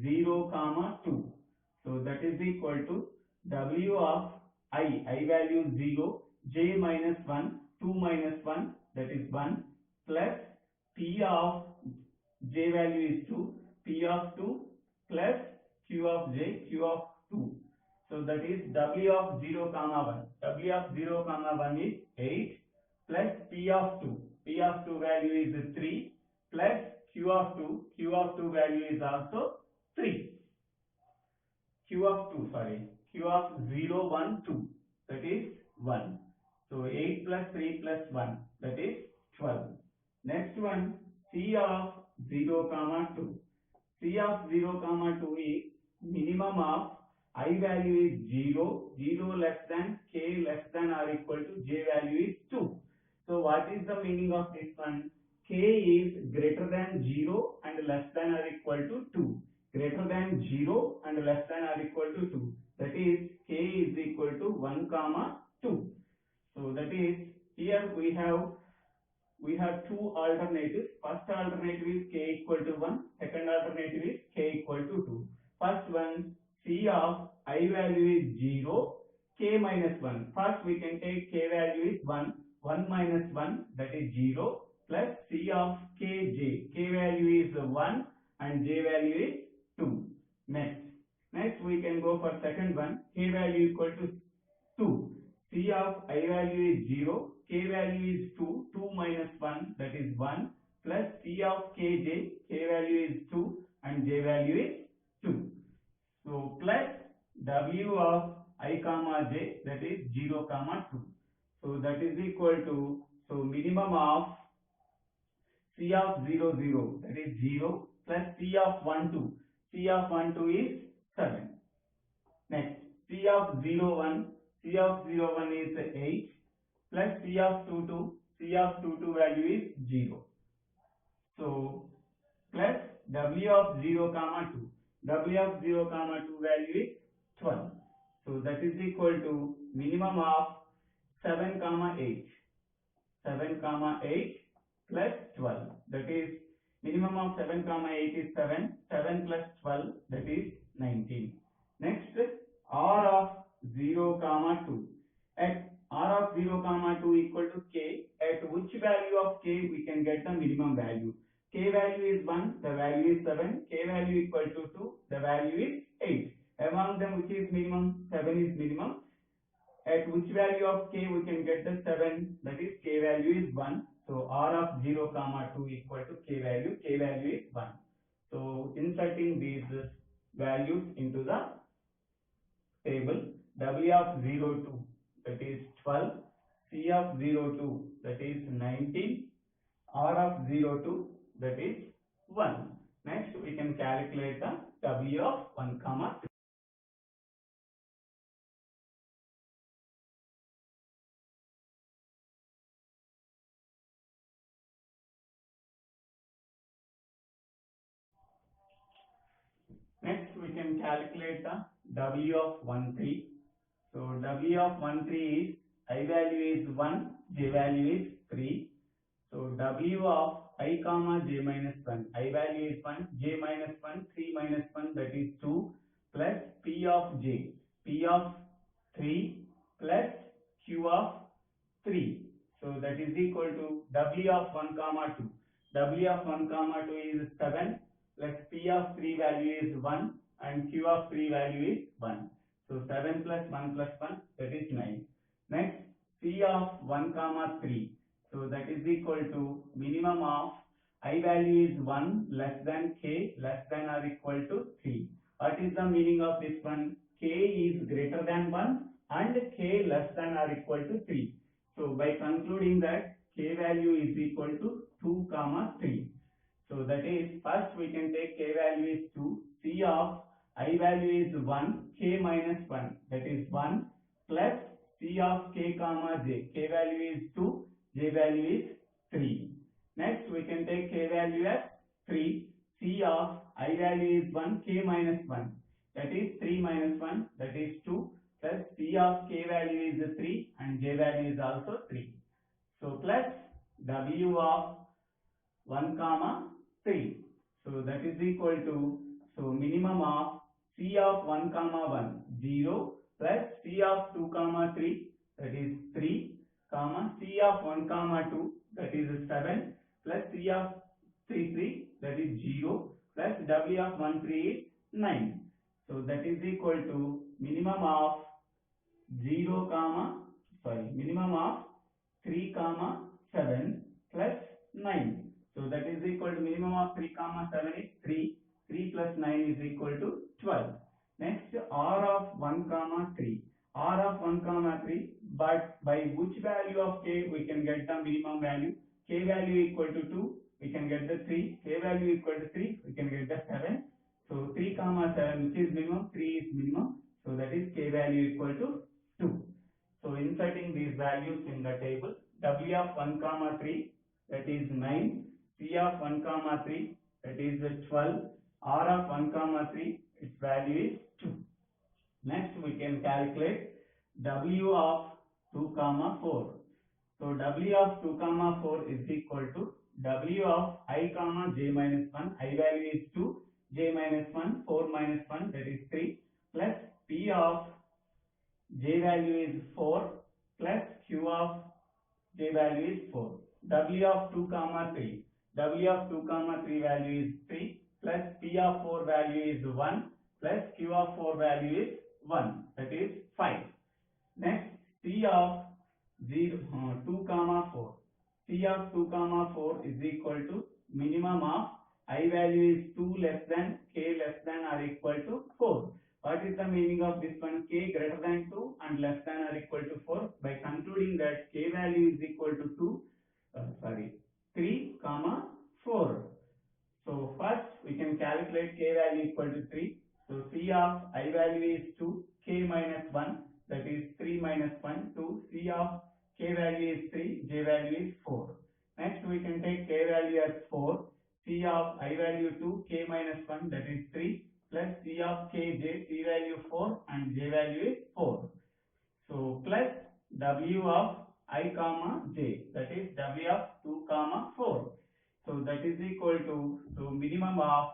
0 comma 2. So that is equal to W of I value 0, J minus 1, 2 minus 1 that is 1 plus P of J value is 2, P of 2 plus Q of J, Q of 2. So that is W of 0 comma 1. W of 0 comma 1 is 8 plus P of 2. P of 2 value is 3 plus Q of 2. Q of 2 value is also 3. Q of 2, sorry. Q of 0, 1, 2. That is 1. So 8 plus 3 plus 1. That is 12. Next one, C of 0 comma 2. C of 0 comma 2 is minimum of I value is 0, 0 less than k less than or equal to j value is 2. So what is the meaning of this one? K is greater than 0 and less than or equal to 2. Greater than 0 and less than or equal to 2. That is k is equal to 1 comma 2. So that is here we have two alternatives. First alternative is k equal to 1. Second alternative is k equal to 2. First one, C of I value is 0, k minus 1. First we can take k value is 1, 1 minus 1 that is 0 plus C of kj. K value is 1 and j value is 2. Next we can go for second one, k value equal to 2. C of I value is 0, k value is 2, 2 minus 1 that is 1 plus C of kj, k value is 2 and j value is 2. So plus W of I comma j that is 0 comma 2. So that is equal to, so minimum of C of 0 0 that is 0 plus C of 1 2. C of 1 2 is 7. Next C of 0 1, C of 0 1 is 8 plus C of 2 2, C of 2 2 value is 0. So plus W of 0 comma 2, W of 0 comma 2 value is 12. So that is equal to minimum of 7 comma 8, 7 comma 8 plus 12. That is minimum of 7 comma 8 is 7, 7 plus 12 that is 19. Next R of 0 comma 2. At R of 0 comma 2 equal to K, at which value of K we can get the minimum value? K value is 1, the value is 7, K value equal to 2, the value is 8. Among them which is minimum? 7 is minimum. At which value of K we can get the 7, that is K value is 1. So R of 0 comma 2 equal to K value is 1. So inserting these values into the table, W of 0 2 that is 12, C of 0 2 that is 19, R of 0 2 that is 1. Next we can calculate the W of 1 comma 2. Next, we can calculate the W of 1, 3. So W of 1, 3 is I value is 1, J value is 3. So W of I comma J minus 1, I value is 1, J minus 1, 3 minus 1 that is 2 plus P of J, P of 3 plus Q of 3. So that is equal to W of 1 comma 2. W of 1 comma 2 is 7 plus P of 3 value is 1 and Q of 3 value is 1. So 7 plus 1 plus 1 that is 9. Next C of 1 comma 3. So that is equal to minimum of I value is 1 less than K less than or equal to 3. What is the meaning of this one? K is greater than 1 and K less than or equal to 3. So by concluding that K value is equal to 2 comma 3. So that is first we can take K value is 2, C of I value is 1, K minus 1 that is 1 plus C of K comma J, K value is 2, J value is 3. Next we can take K value as 3, C of I value is 1, K minus 1 that is 3 minus 1 that is 2 plus C of K value is 3 and J value is also 3. So plus W of 1 comma 3. So that is equal to, so minimum of C of 1 comma 1 0 plus C of 2 comma 3 that is 3 comma C of 1 comma 2 that is 7 plus C of 3 that is 0 plus W of 1 3 is 9. So that is equal to minimum of 0 comma minimum of 3 comma 7 plus 9. So that is equal to minimum of 3 comma 7 is 3. 3 plus 9 is equal to 12. Next R of 1 comma 3. R of 1 comma 3, but by which value of K we can get the minimum value? K value equal to 2 we can get the 3. K value equal to 3 we can get the 7. So 3 comma 7 which is minimum, 3 is minimum. So that is K value equal to 2. So inserting these values in the table, W of 1 comma 3 that is 9, C of 1 comma 3 that is 12, R of 1 comma 3 its value is 2. Next we can calculate W of 2 comma 4. So W of 2 comma 4 is equal to W of I comma J minus 1, I value is 2, J minus 1, 4 minus 1 that is 3 plus P of J value is 4 plus Q of J value is 4. W of 2 comma 3. W of 2 comma 3 value is 3 plus P of 4 value is 1 plus Q of 4 value is 1 that is 5. Next C of 2 comma 4. C of 2 comma 4 is equal to minimum of I value is 2 less than K less than or equal to 4. What is the meaning of this one? K greater than 2 and less than or equal to 4. By concluding that K value is equal to 3 comma 4. So first we can calculate K value equal to 3. So C of I value is 2, K minus 1 that is 3 minus 1, 2. C of K value is 3, J value is 4. Next we can take K value as 4, C of I value 2, K minus 1 that is 3 plus C of K, J, C value 4 and J value is 4. So plus W of I comma J that is W of 2 comma 4. So that is equal to, so minimum of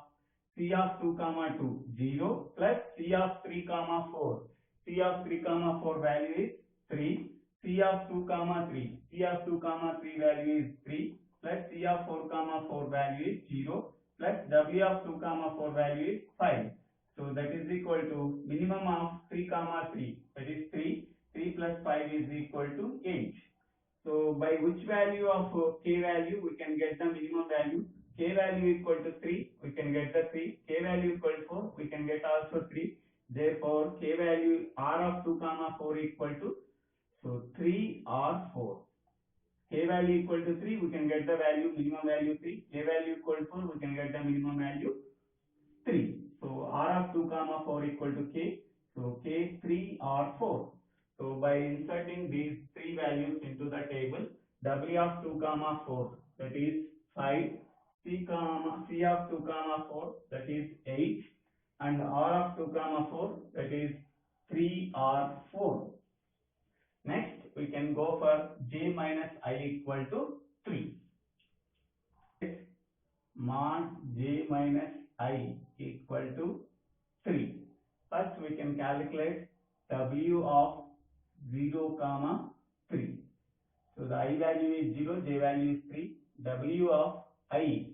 C of 2 comma 2 0 plus C of 3 comma 4. C of 3 comma 4 value is 3. C of 2 comma 3. C of 2 comma 3 value is 3 plus C of 4 comma 4 value is 0 plus W of 2 comma 4 value is 5. So that is equal to minimum of 3 comma 3 that is 3. 3 plus 5 is equal to 8. So by which value of K value we can get the minimum value? K value equal to 3 we can get the 3. K value equal to 4 we can get also 3. Therefore K value R of 2 comma 4 equal to, so 3 or 4. K value equal to 3 we can get the value minimum value 3. K value equal to 4 we can get the minimum value 3. So R of 2 comma 4 equal to K. So K 3 or 4. So by inserting these three values into the table, W of 2 comma 4 that is 5, C of 2 comma 4 that is 8 and r of 2 comma 4, that is 3 or 4. Next we can go for j minus I equal to 3. Mod j minus I equal to 3. First we can calculate w of 0 comma 3. So the I value is 0, j value is 3. W of I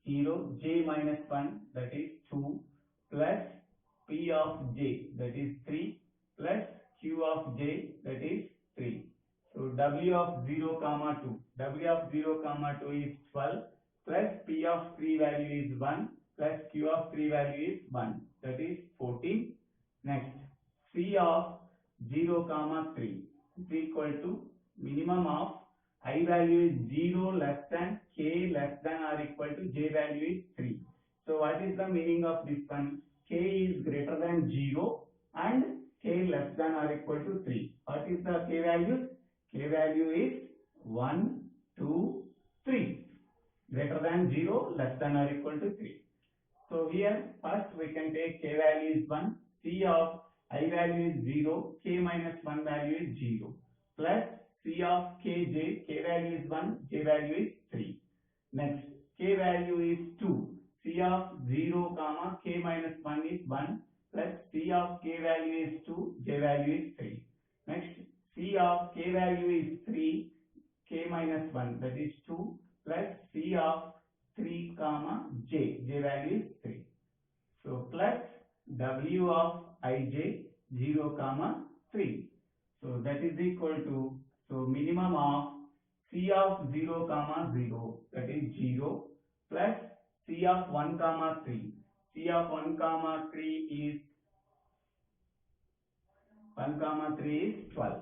0, j minus 1, that is 2, plus P of j, that is 3, plus Q of j, that is 3. So W of 0 comma 2. W of 0 comma 2 is 12, plus P of 3 value is 1, plus Q of 3 value is 1, that is 14. Next, C of 0 comma 3 is equal to minimum of I value is 0 less than k less than or equal to j value is 3. So what is the meaning of this one? K is greater than 0 and k less than or equal to 3. What is the k value? K value is 1, 2, 3. Greater than 0, less than or equal to 3. So here first we can take k value is 1, C of I value is 0, k minus 1 value is 0, plus C of kj, k value is 1, j value is 3. Next, k value is 2, C of 0 comma k minus 1 is 1, plus C of k value is 2, j value is 3. Next, C of k value is 3, k minus 1, that is 2, plus C of 3 comma j, j value is 3. So plus W of ij 0 comma 3. So that is equal to, so minimum of C of 0 comma 0, that is 0, plus C of 1 comma 3. C of 1 comma 3 is 1 comma 3 is 12,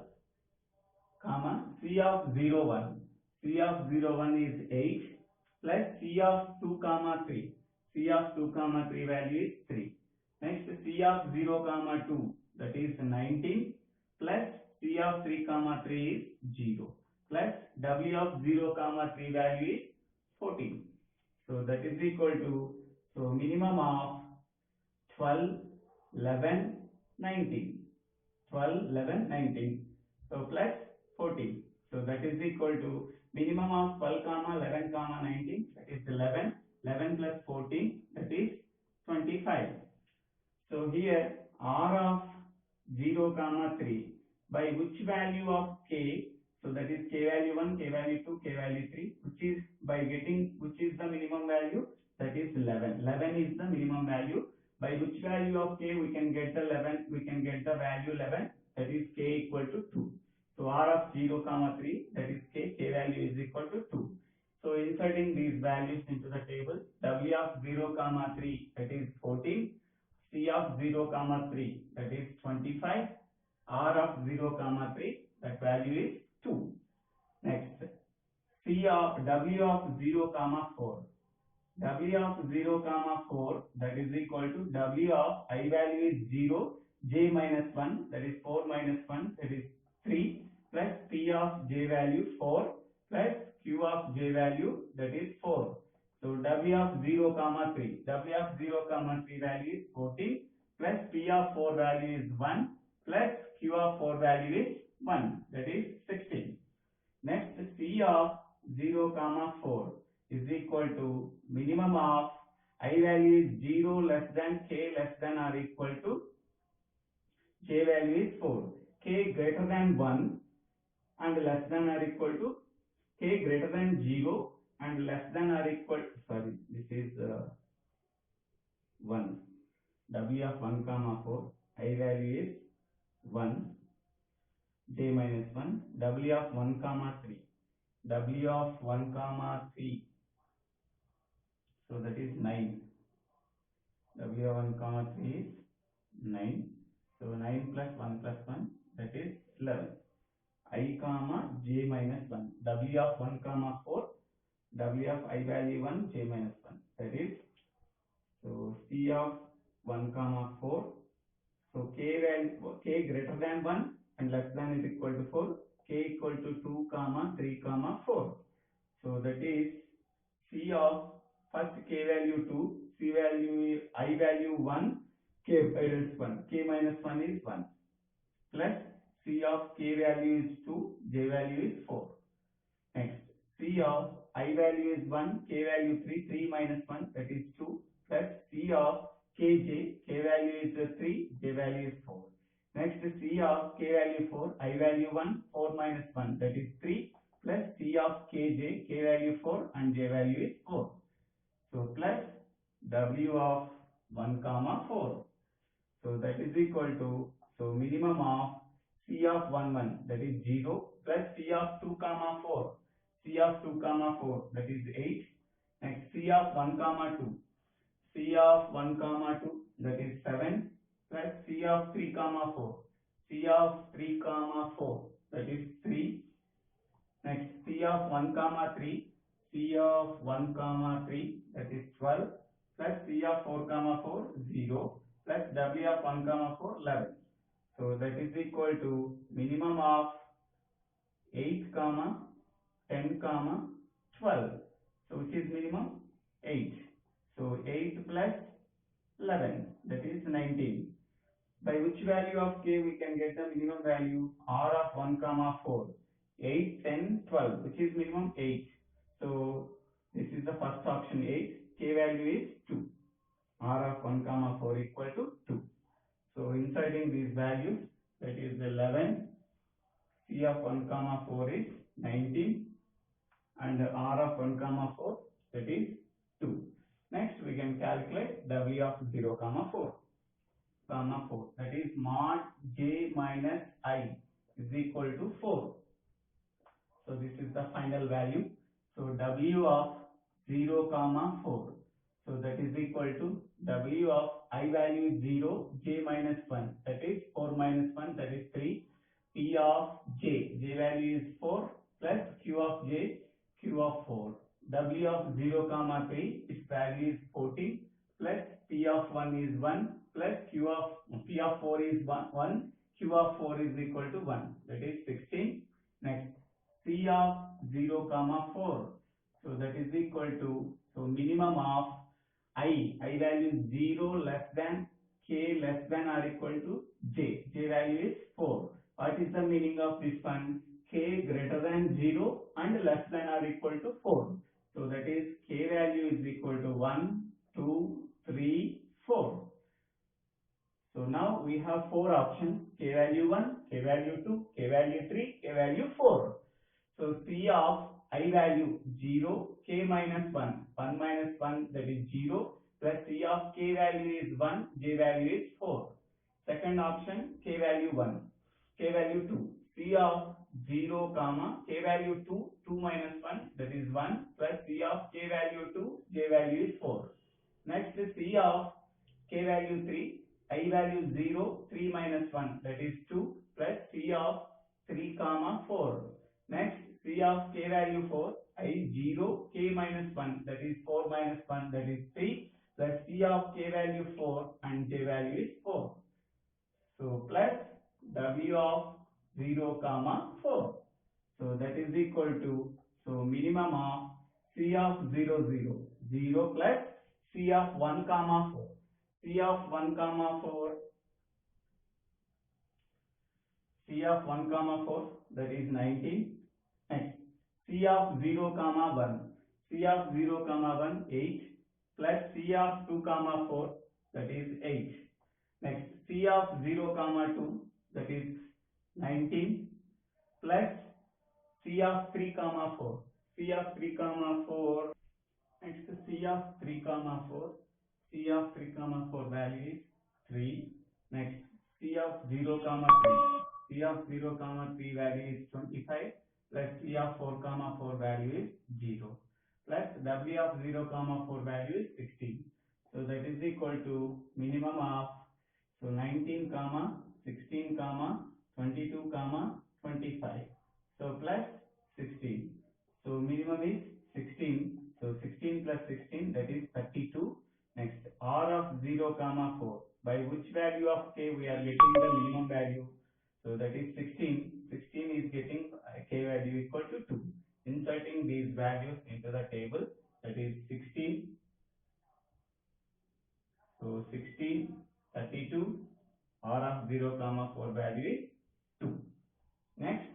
comma C of 0 1. C of 0 1 is 8, plus C of 2 comma 3. C of 2 comma 3 value is 3. Next, C of 0 comma 2, that is 19, plus C of 3 comma 3 is 0, plus W of 0 comma 3 value is 14. So that is equal to, so minimum of 12, 11, 19. 12, 11, 19. So plus 14. So that is equal to minimum of 12 comma 11 comma 19, that is 11. 11 plus 14, that is 25. So here r of 0 comma 3 by which value of k, so that is k value 1, k value 2, k value 3, which is by getting which is the minimum value, that is 11. 11 is the minimum value. By which value of k we can get the 11, we can get the value 11, that is k equal to 2. So r of 0 comma 3, that is k value is equal to 2. So inserting these values into the table, w of 0 comma 3, that is 14, C of 0 comma 3, that is 25, R of 0 comma 3, that value is 2. Next, C of W of 0 comma 4. W of 0 comma 4, that is equal to W of I value is 0, J minus 1, that is 4 minus 1, that is 3, plus P of J value 4, plus Q of J value, that is 4. So W of 0 comma 3, W of 0 comma 3 value is 14, plus P of 4 value is 1, plus Q of 4 value is 1, that is 16. Next, C of 0 comma 4 is equal to minimum of I value is 0 less than k less than or equal to j value is 4. K greater than 1 and less than or equal to k greater than 0 and less than or equal, sorry, this is 1. W of 1 comma 4, I value is 1, j minus 1, W of 1 comma 3. W of 1 comma 3, so that is 9. W of 1 comma 3 is 9. So 9 plus 1 plus 1, that is 11. I comma j minus 1. W of 1 comma 4, W of I value 1, j minus 1. That is, so C of 1 comma 4. So k value, k greater than 1 and less than is equal to 4. K equal to 2 comma 3 comma 4. So that is C of first k value 2, C value I value 1, k minus 1 is 1 plus C of k value is 2, j value is 4. Next, C of I value is 1, k value 3, 3 minus 1 that is 2 plus C of kj, k value is 3, j value is 4. Next, C of k value 4, I value 1, 4 minus 1 that is 3 plus C of kj, k value 4 and j value is 4. So plus W of 1 comma 4. So that is equal to, so minimum of C of 1 1 that is 0 plus C of 2 comma 4. C of 2 comma 4 that is 8. Next C of 1 comma 2. C of 1 comma 2 that is 7 plus C of 3 comma 4. C of 3 comma 4 that is 3. Next C of 1 comma 3. C of 1 comma 3 that is 12 plus C of 4 comma 4 0 plus W of 1 comma 4 11. So that is equal to minimum of 8 comma 10 comma 12. So which is minimum? 8. So 8 plus 11 that is 19. By which value of k we can get the minimum value? R of 1 comma 4. 8, 10, 12 which is minimum 8. So this is the first option 8. K value is 2. R of 1 comma 4 equal to 2. So inserting these values, that is 11, C of 1 comma 4 is 19 and R of 1 comma 4 that is 2. Next we can calculate W of 0 comma 4 that is mod j minus I is equal to 4. So this is the final value. So W of 0 comma 4. So that is equal to W of I value is 0, j minus 1 that is 4 minus 1 that is 3. P of j value is 4 plus Q of j, Q of 4. W of 0 comma 3 its value is 14 plus P of 1 is 1 plus P of 4 is 1, Q of 4 is equal to 1 that is 16. Next C of 0 comma 4. So that is equal to, so minimum of I value 0 less than k less than or equal to j value is 4. What is the meaning of this one? K greater than 0 and less than or equal to 4. So that is k value is equal to 1, 2, 3, 4. So now we have 4 options: k value 1, k value 2, k value 3, k value 4. So C of I value 0, k minus 1, 1 minus 1 that is 0 plus C of k value is 1, j value is 4. Second option k value 1, k value 2, C of 0 comma k value 2, 2 minus 1 that is 1 plus C of k value 2, j value is 4. Next C of k value 3, I value 0, 3 minus 1 that is 2 plus C of 3 comma 4. Next C of k value 4, I 0, k minus 1 that is 4 minus 1 that is 3 plus C of k value 4 and j value is 4. So plus W of 0 comma 4. So that is equal to, so minimum of C of 0 0 0 plus C of 1 comma 4. C of 1 comma 4, C of 1 comma 4 that is 19. Next C of 0 comma 1, C of 0 comma 1 8 plus C of 2 comma 4 that is 8. Next C of 0 comma 2 that is 19 plus C of 3 comma 4, C of 3 comma 4. Next C of 3 comma 4, C of 3 comma 4 value is 3. Next C of 0 comma 3, C of 0 comma 3 value is 25 plus C of 4 comma 4 value is 0 plus W of 0 comma 4 value is 16. So that is equal to minimum of, so 19 comma 16 comma 22 comma 25. So plus 16. So minimum is 16. So 16 plus 16 that is 32. Next R of 0 comma 4. By which value of k we are getting the minimum value? So that is 16. 16 is getting k value equal to 2. Inserting these values into the table, that is 16. So 16, 32. R of 0 comma 4 value is 2. Next,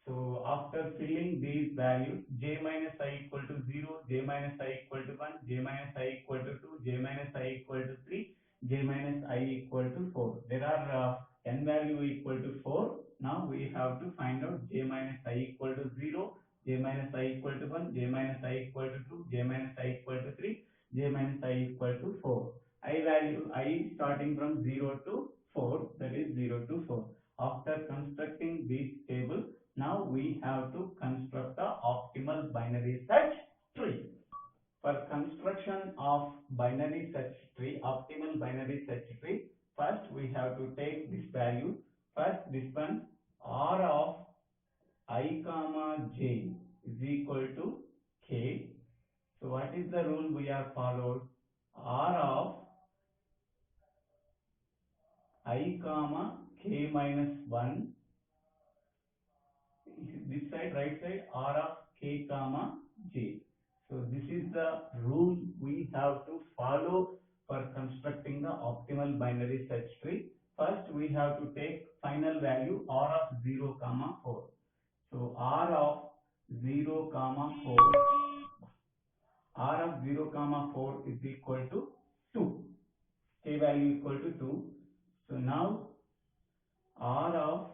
so after filling these values, j minus I equal to 0, j minus I equal to 1, j minus I equal to 2, j minus I equal to 3, j minus I equal to 4. There are n value equal to 4. Now we have to find out j minus I equal to 0, j minus I equal to 1, j minus I equal to 2, j minus I equal to 3, j minus I equal to 4. I value I starting from 0 to 4, that is 0 to 4. After constructing this table, now we have to construct the optimal binary search tree. For construction of binary search tree, optimal binary search tree, first we have to take this value. First, this one, R of I comma j is equal to k. So what is the rule we have followed? R of I comma k minus 1, this side, right side, R of k comma j. So this is the rule we have to follow for constructing the optimal binary search tree. First we have to take final value R of 0 comma 4. So R of 0 comma 4, R of 0 comma 4 is equal to 2. K value equal to 2. So now R of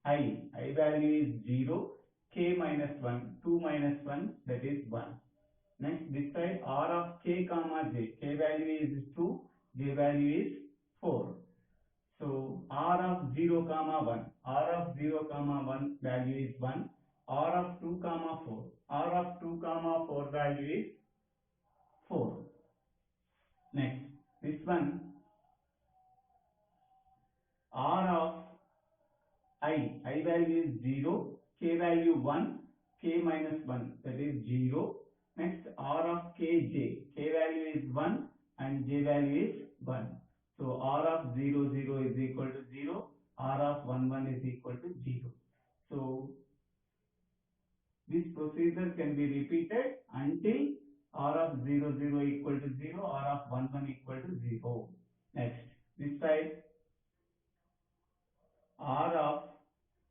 I value is 0, k minus 1, 2 minus 1, that is 1. Next, this side R of k comma j, k value is 2, j value is 4. So R of 0 comma 1, R of 0 comma 1 value is 1, R of 2 comma 4, R of 2 comma 4 value is 4. Next, this one R of I value is 0, k value 1, k minus 1, that is 0. Next, R of kj, k value is 1 and j value is 1. So R of 0, 0 is equal to 0, R of 1, 1 is equal to 0. So this procedure can be repeated until R of 0, 0 equal to 0, R of 1, 1 equal to 0. Next, this side R of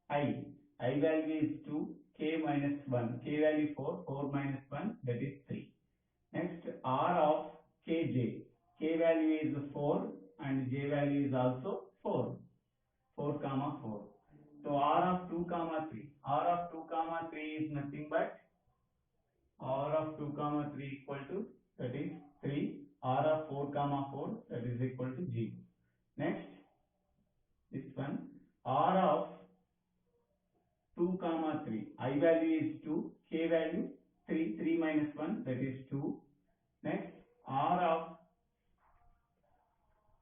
I value is 2, k minus 1, k value 4, 4 minus 1, that is 3. Next, R of kj, k value is 4 and j value is also 4, 4 comma 4. So R of 2 comma 3, R of 2 comma 3 is nothing but R of 2 comma 3 equal to, that is 3, R of 4 comma 4, that is equal to 0. Next, this one, R of 2 comma 3, I value is 2, k value 3, 3 minus 1, that is 2. Next, R of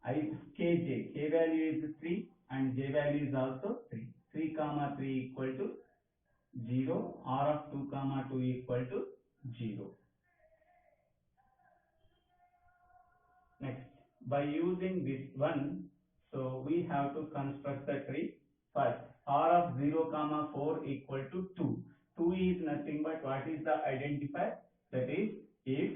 kj, k value is 3 and j value is also 3, 3 comma 3 equal to 0, R of 2 comma 2 equal to 0. Next, by using this one, so we have to construct the tree. First, R of 0 comma 4 equal to 2. 2 is nothing but what is the identifier? That is if,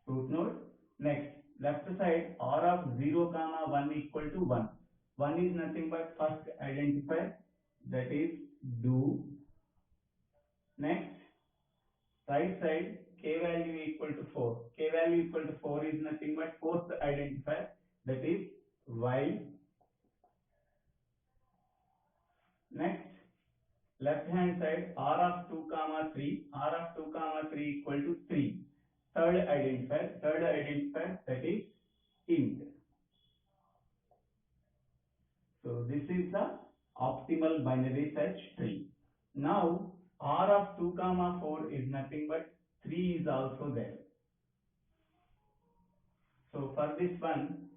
footnote. Next, left side R of 0 comma 1 equal to 1. 1 is nothing but first identifier, that is do. Next, right side k value equal to 4. K value equal to 4 is nothing but fourth identifier, that is while. Next, left hand side R of 2 comma 3, R of 2 comma 3 equal to 3. Third identifier, that is int. So this is the optimal binary search tree. Now R of 2 comma 4 is nothing but 3 is also there. So for this one,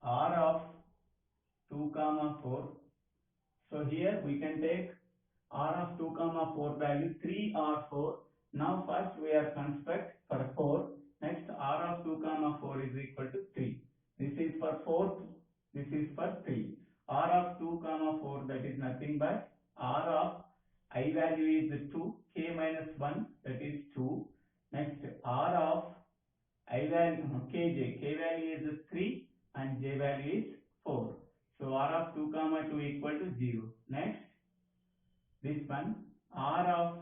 R of 2 comma 4. So here we can take R of 2 comma 4 value 3 or 4. Now first we are construct for 4. Next R of 2 comma 4 is equal to 3. This is for 4. This is for 3. R of 2 comma 4, that is nothing but R of I value is 2, k minus 1, that is 2. Next R of I value comma 2 equal to 0. Next, this one, r of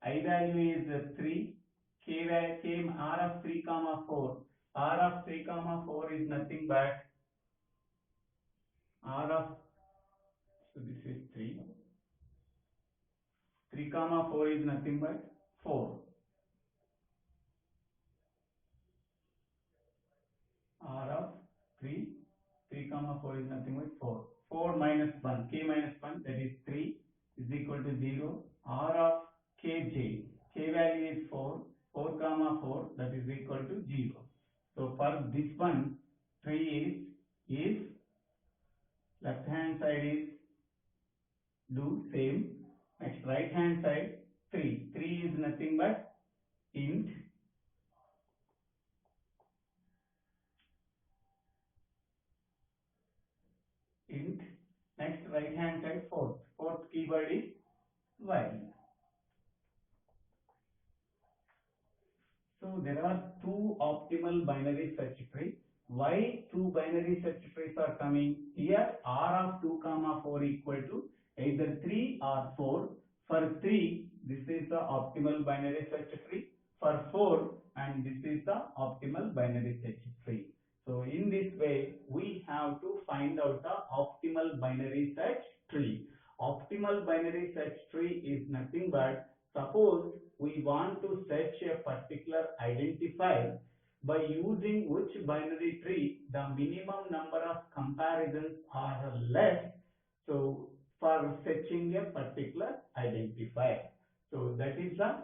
I value is 3, r of 3 comma 4. R of 3 comma 4 is nothing but r of, so this is 3. 3 comma 4 is nothing but 4. R of 3 comma 4 is nothing but 4. 4 minus 1, k minus 1, that is 3 is equal to 0. R of kj, k value is 4, 4 comma 4, that is equal to 0. So for this one, 3 is left hand side is do same. Next right hand side 3. 3 is nothing but int int. Next right hand side fourth. Fourth keyword is while. So there are two optimal binary search trees. Why two binary search trees are coming? Here r of 2 comma 4 equal to either 3 or 4. For 3, this is the optimal binary search tree. For 4, and this is the optimal binary search tree. So in this way, we have to find out the optimal binary search tree. Optimal binary search tree is nothing but, suppose we want to search a particular identifier, by using which binary tree the minimum number of comparisons are less, so for fetching a particular identifier. So that is the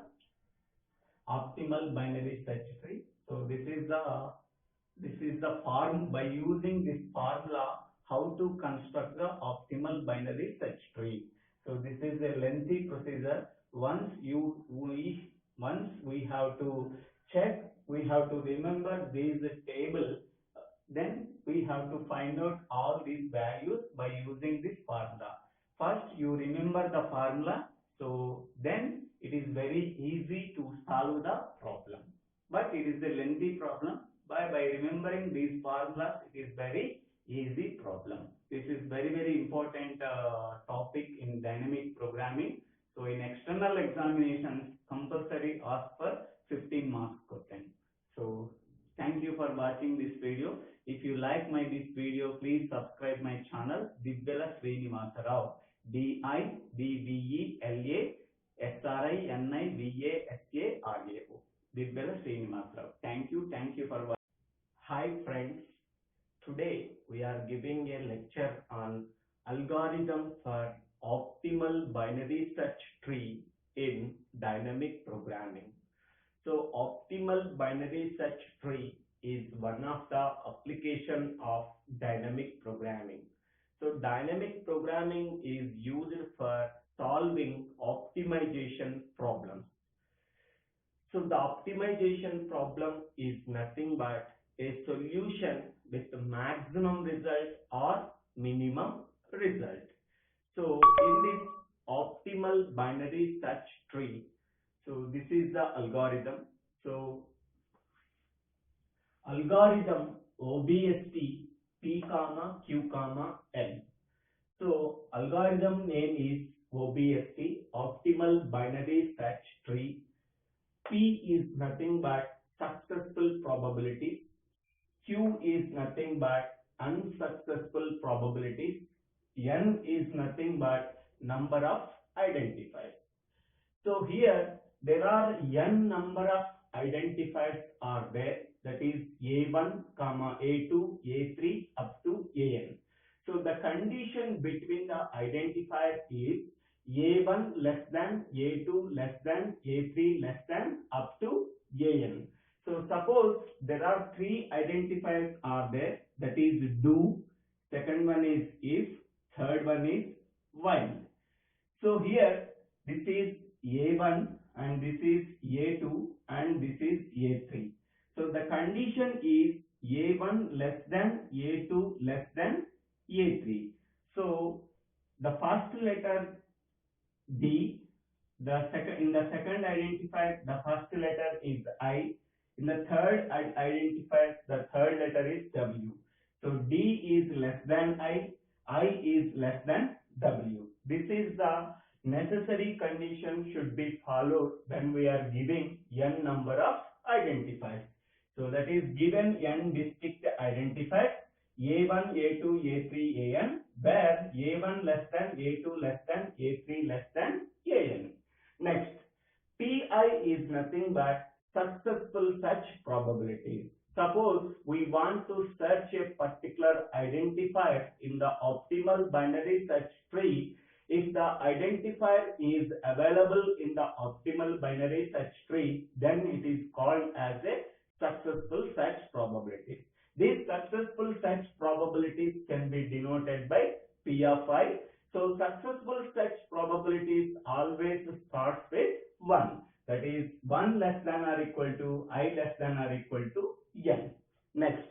optimal binary search tree. So this is the form, by using this formula, how to construct the optimal binary search tree. So this is a lengthy procedure. Once we have to check, we have to remember this table, then we have to find out all these values by using this formula. First you remember the formula, so then it is very easy to solve the problem. But it is a lengthy problem. By remembering these formulas, it is very easy problem. This is very important topic in dynamic programming. So in external examinations, compulsory ask for 15 marks question. So thank you for watching this video. If you like this video, please subscribe my channel Dibbela Srinivasa Rao, Dibbela Srinivasa. Dibbela Srinivasa Rao. Thank you for watching. Hi friends, today we are giving a lecture on algorithm for optimal binary search tree in dynamic programming. So optimal binary search tree is one of the application of dynamic programming. So dynamic programming is used for solving optimization problems. So the optimization problem is nothing but a solution with maximum result or minimum result. So in this optimal binary search tree, so this is the algorithm. So algorithm OBST P comma Q comma L. So algorithm name is OBST, optimal binary search tree. P is nothing but successful probabilities. Q is nothing but unsuccessful probabilities. N is nothing but number of identifiers. So here there are n number of identifiers are there, that is A1, A2, A3 up to AN. So the condition between the identifier is A1 less than, A2 less than, A3 less than up to AN. So suppose there are three identifiers are there, that is do, second one is if, third one is while. So here this is A1 and this is A2 and this is A3. So the condition is A1 less than, A2 less than, A3. So the first letter D, in the second identifier the first letter is I, in the third identifier the third letter is W. So D is less than I, I is less than W. This is the necessary condition should be followed when we are giving n number of identifiers. So that is given n distinct identifiers A1, A2, A3, An, where A1 less than, A2 less than, A3 less than An. Next, Pi is nothing but successful search probabilities. Suppose we want to search a particular identifier in the optimal binary search tree. If the identifier is available in the optimal binary search tree, then it is called as a successful search probability. These successful search probabilities can be denoted by P of I. So successful search probabilities always starts with 1. That is 1 less than or equal to I less than or equal to n. Next,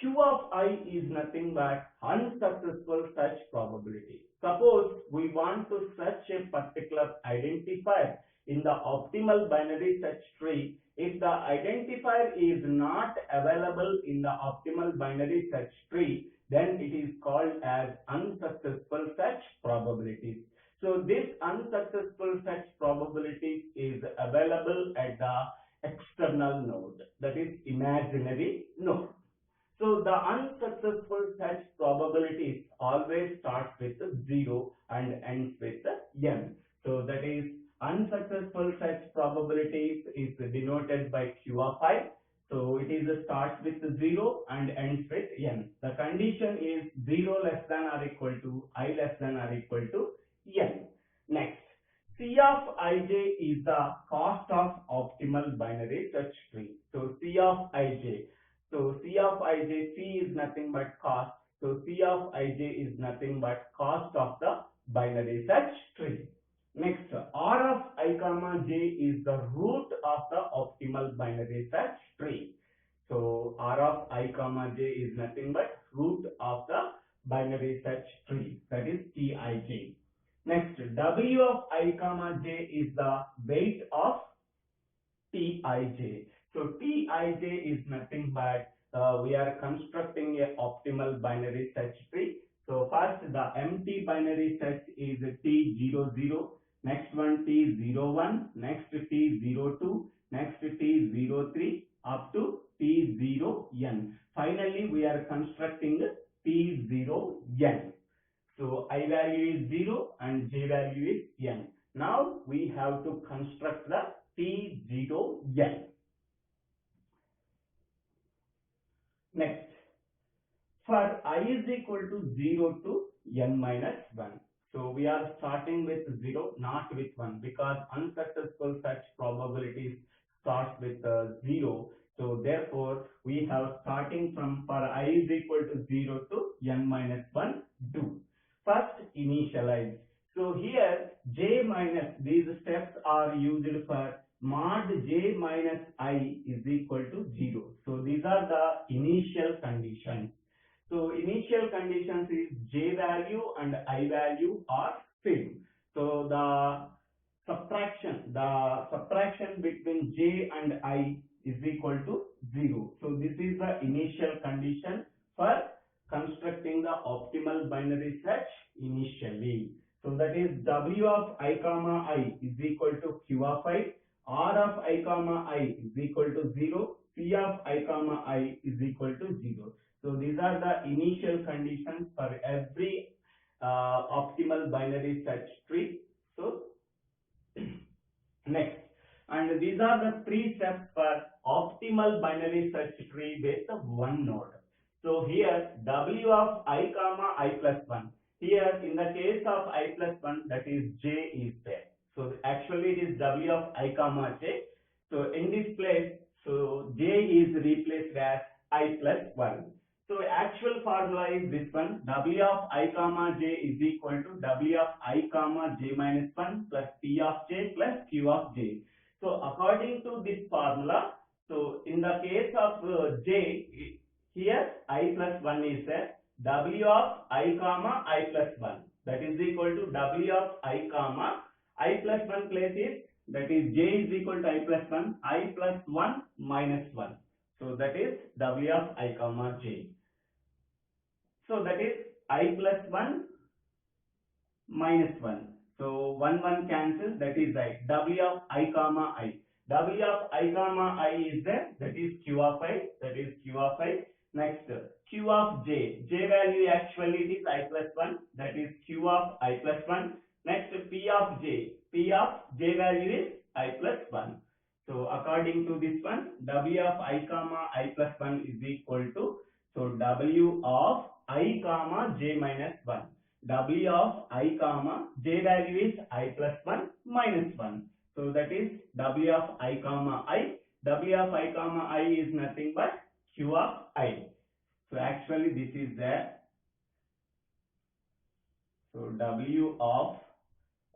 Q of I is nothing but unsuccessful search probability. Suppose we want to search a particular identifier in the optimal binary search tree. If the identifier is not available in the optimal binary search tree, then it is called as unsuccessful search probabilities. So this unsuccessful search probability is available at the external node, that is imaginary node. So the unsuccessful search probabilities always starts with 0 and ends with n. So that is unsuccessful search probabilities is denoted by Q of I. So it is starts with 0 and ends with n. The condition is 0 less than or equal to I less than or equal to n. Next, C of ij is the cost of optimal binary search tree. So C of ij. So C of ij, C is nothing but cost. So C of ij is nothing but cost of the binary search tree. Next, R of I comma j is the root of the optimal binary search tree. So R of I comma j is nothing but root of the binary search tree, that is Tij. Next, W of I comma j is the weight of Tij. So Tij is nothing but we are constructing a optimal binary search tree. So first the empty binary search is T00, next one T01, next T02, next T03 up to T0n. Finally we are constructing T0n. So I value is 0 and j value is n. Now we have to construct the T0n. Next, for I is equal to 0 to n minus 1. So we are starting with 0, not with 1, because unsuccessful search probabilities starts with 0. So therefore we have starting from for I is equal to 0 to n minus 1 do. First initialize. So here j minus, these steps are used for mod j minus I is equal to 0. So these are the initial conditions. So initial conditions is j value and I value are same. So the subtraction between j and I is equal to 0. So this is the initial condition for constructing the optimal binary search initially. So that is W of I comma I is equal to Q of I, R of I comma I is equal to 0, C of I comma I is equal to 0. So these are the initial conditions for every optimal binary search tree. So next, and these are the 3 steps for optimal binary search tree with one node. So here W of I comma I plus 1. Here in the case of I plus 1, that is j is there. So actually it is W of I comma j. So in this place, so j is replaced as I plus 1. So actual formula is this one, W of I comma j is equal to W of I comma j minus 1 plus P of j plus Q of j. So according to this formula, so in the case of j, here I plus 1 is there, W of I comma I plus 1, that is equal to W of I comma I plus 1 place is, that is j is equal to I plus 1, I plus 1 minus 1. So that is W of I comma j. So that is I plus 1 minus 1. So 1 cancel, that is I. W of I comma I. W of I comma I is there, that is Q of I, that is Q of I. Next, Q of J. J value actually it is I plus 1, that is Q of I plus 1. Next, P of J. P of J value is I plus 1. So according to this one, W of I comma I plus 1 is equal to, so W of I comma J minus 1. W of I comma J value is I plus 1 minus 1. So that is W of I comma I. W of I comma I is nothing but Q of I. So actually this is there. So W of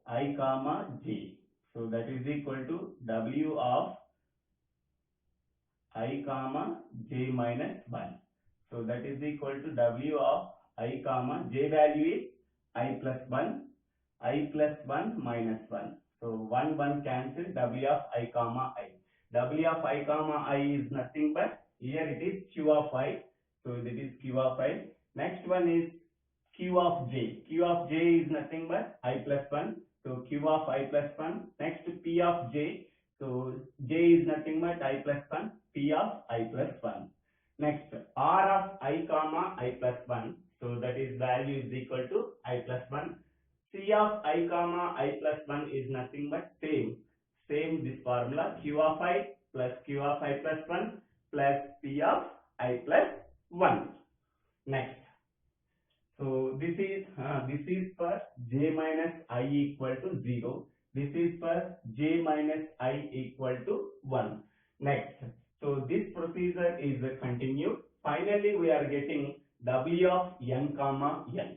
I comma J. So that is equal to W of I comma J minus 1. So that is equal to W of I comma J value is I plus 1. I plus 1 minus 1. So 1 cancel, W of I comma I. W of I comma I is nothing but, here it is Q of I. So that is Q of I. Next one is Q of J. Q of J is nothing but I plus 1. So Q of I plus 1. Next P of J. So J is nothing but I plus 1. P of I plus 1. Next R of I comma I plus 1. So that is value is equal to I plus 1. C of I comma I plus 1 is nothing but same this formula, Q of I plus Q of I plus 1 plus P of I plus 1. Next, so this is for J minus I equal to 0. This is for J minus I equal to 1. Next, so this procedure is continued. Finally, we are getting W of n comma n.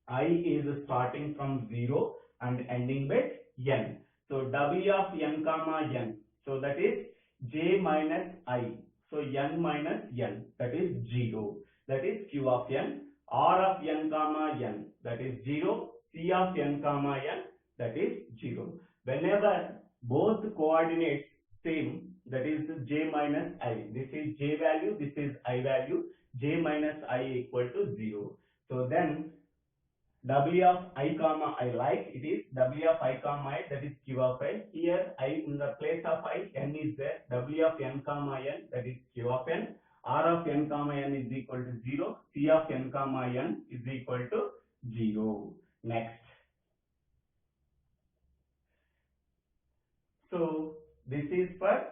I is starting from 0 and ending with n. So W of n comma n. So that is J minus I. So n minus n, that is 0. That is Q of n. R of n comma n, that is 0. C of n comma n, that is 0. Whenever both coordinates same, that is J minus I. This is J value, this is I value. J minus I equal to 0. So then W of I comma I, like it is W of I comma I, that is Q of I. Here I, in the place of I, n is there. W of n comma n, that is Q of n. R of n comma n is equal to 0. C of n comma n is equal to 0. Next. So this is for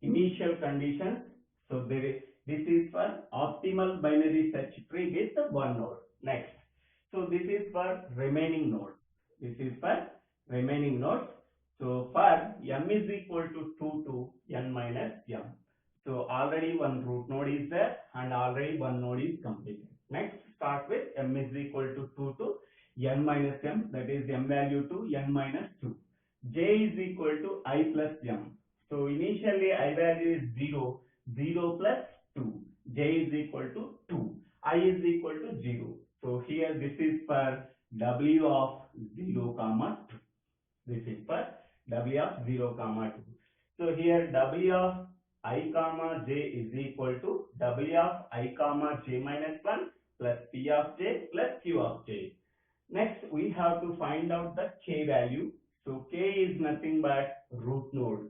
initial conditions. So this is for optimal binary search tree with one node. Next. So this is for remaining nodes. This is for remaining nodes. So for m is equal to 2 to n minus m. So already one root node is there and already one node is completed. Next, start with m is equal to 2 to n minus m, that is m value to n minus 2. J is equal to I plus m. So initially I value is 0, 0 plus 2. J is equal to 2. I is equal to 0. So here this is for W of 0 comma 2. This is for W of 0 comma 2. So here W of I comma J is equal to W of I comma J minus 1 plus P of J plus Q of J. Next we have to find out the K value. So K is nothing but root node.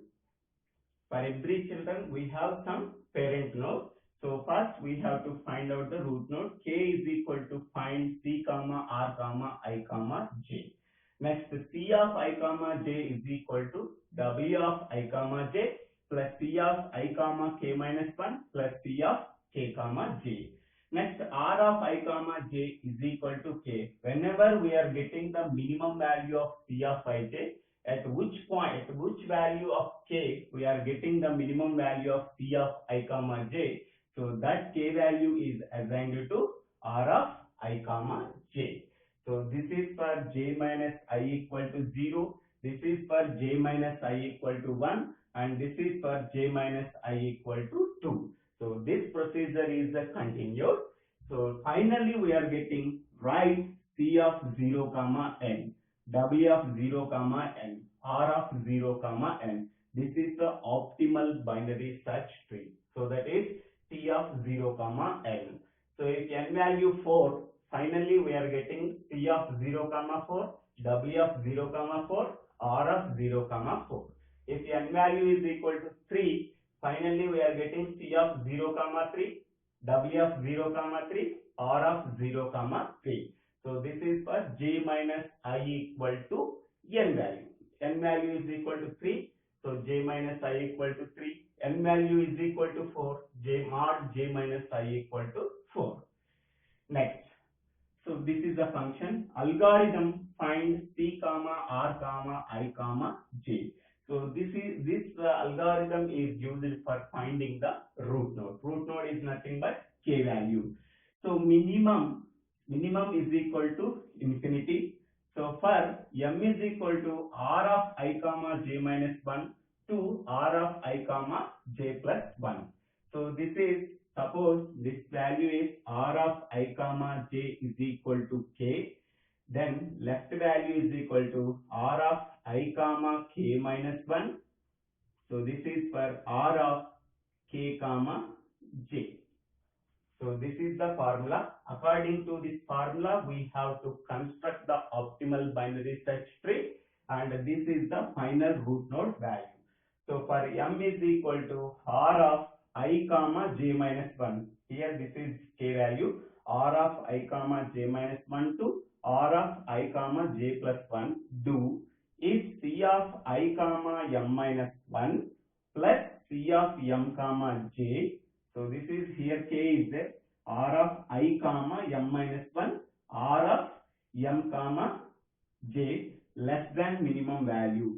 For every children we have some parent node. So first we have to find out the root node. K is equal to find C comma R comma I comma J. Next C of I comma J is equal to W of I comma J plus C of I comma K minus 1 plus C of K comma J. Next R of I comma J is equal to K. Whenever we are getting the minimum value of C of Ij, at which point, at which value of K we are getting the minimum value of C of I comma J, so that K value is assigned to R of I comma J. So this is for J minus I equal to 0, this is for J minus I equal to 1 and this is for J minus I equal to 2. So this procedure is continued. So finally we are getting right C of 0 comma n, W of 0 comma n, R of 0 comma n. This is the optimal binary search tree. So that is T of 0 comma n. So if n value 4, finally we are getting C of 0 comma 4, W of 0 comma 4, R of 0 comma 4. If n value is equal to 3, finally we are getting C of 0 comma 3, W of 0 comma 3, R of 0 comma 3. So this is for j minus I equal to n value. N value is equal to 3, so j minus I equal to 3. N value is equal to 4, j mod j minus I equal to 4. Next, so this is the function algorithm find c comma r comma I comma j. So this algorithm is used for finding the root node. Root node is nothing but k value. So minimum is equal to infinity. So for m is equal to r of I comma j minus 1 to r of I comma j plus 1. So this is, suppose this value is r of I comma j is equal to k, then left value is equal to r of I comma k minus 1. So this is for r of k comma j. So this is the formula. According to this formula, we have to construct the optimal binary search tree, and this is the final root node value. So for m is equal to r of I comma j minus 1. Here this is k value. R of I comma j minus 1 to r of I comma j plus 1 do if c of I comma m minus 1 plus c of m comma j. So this is, here k is there, r of I comma m minus 1, r of m comma j less than minimum value.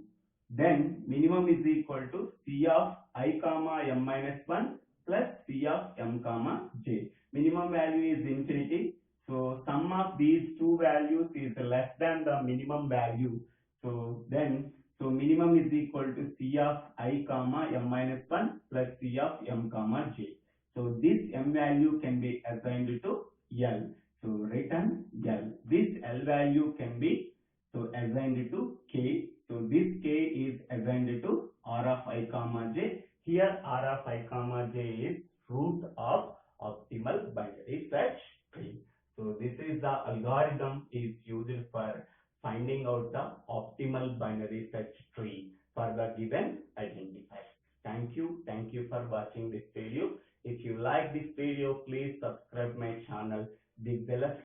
Then minimum is equal to c of I comma m minus 1 plus c of m comma j. Minimum value is infinity. So sum of these two values is less than the minimum value. So then, so minimum is equal to c of I comma m minus 1 plus c of m comma j. So this m value can be assigned to L. So written L. This L value can be assigned to K. So this K is assigned to R of I comma J. Here R of I comma J is root of optimal binary search tree. So this is the algorithm is used for finding out the optimal binary search tree for the given identifier. Thank you. Thank you for watching this video. If you like this video, please subscribe my channel. The bell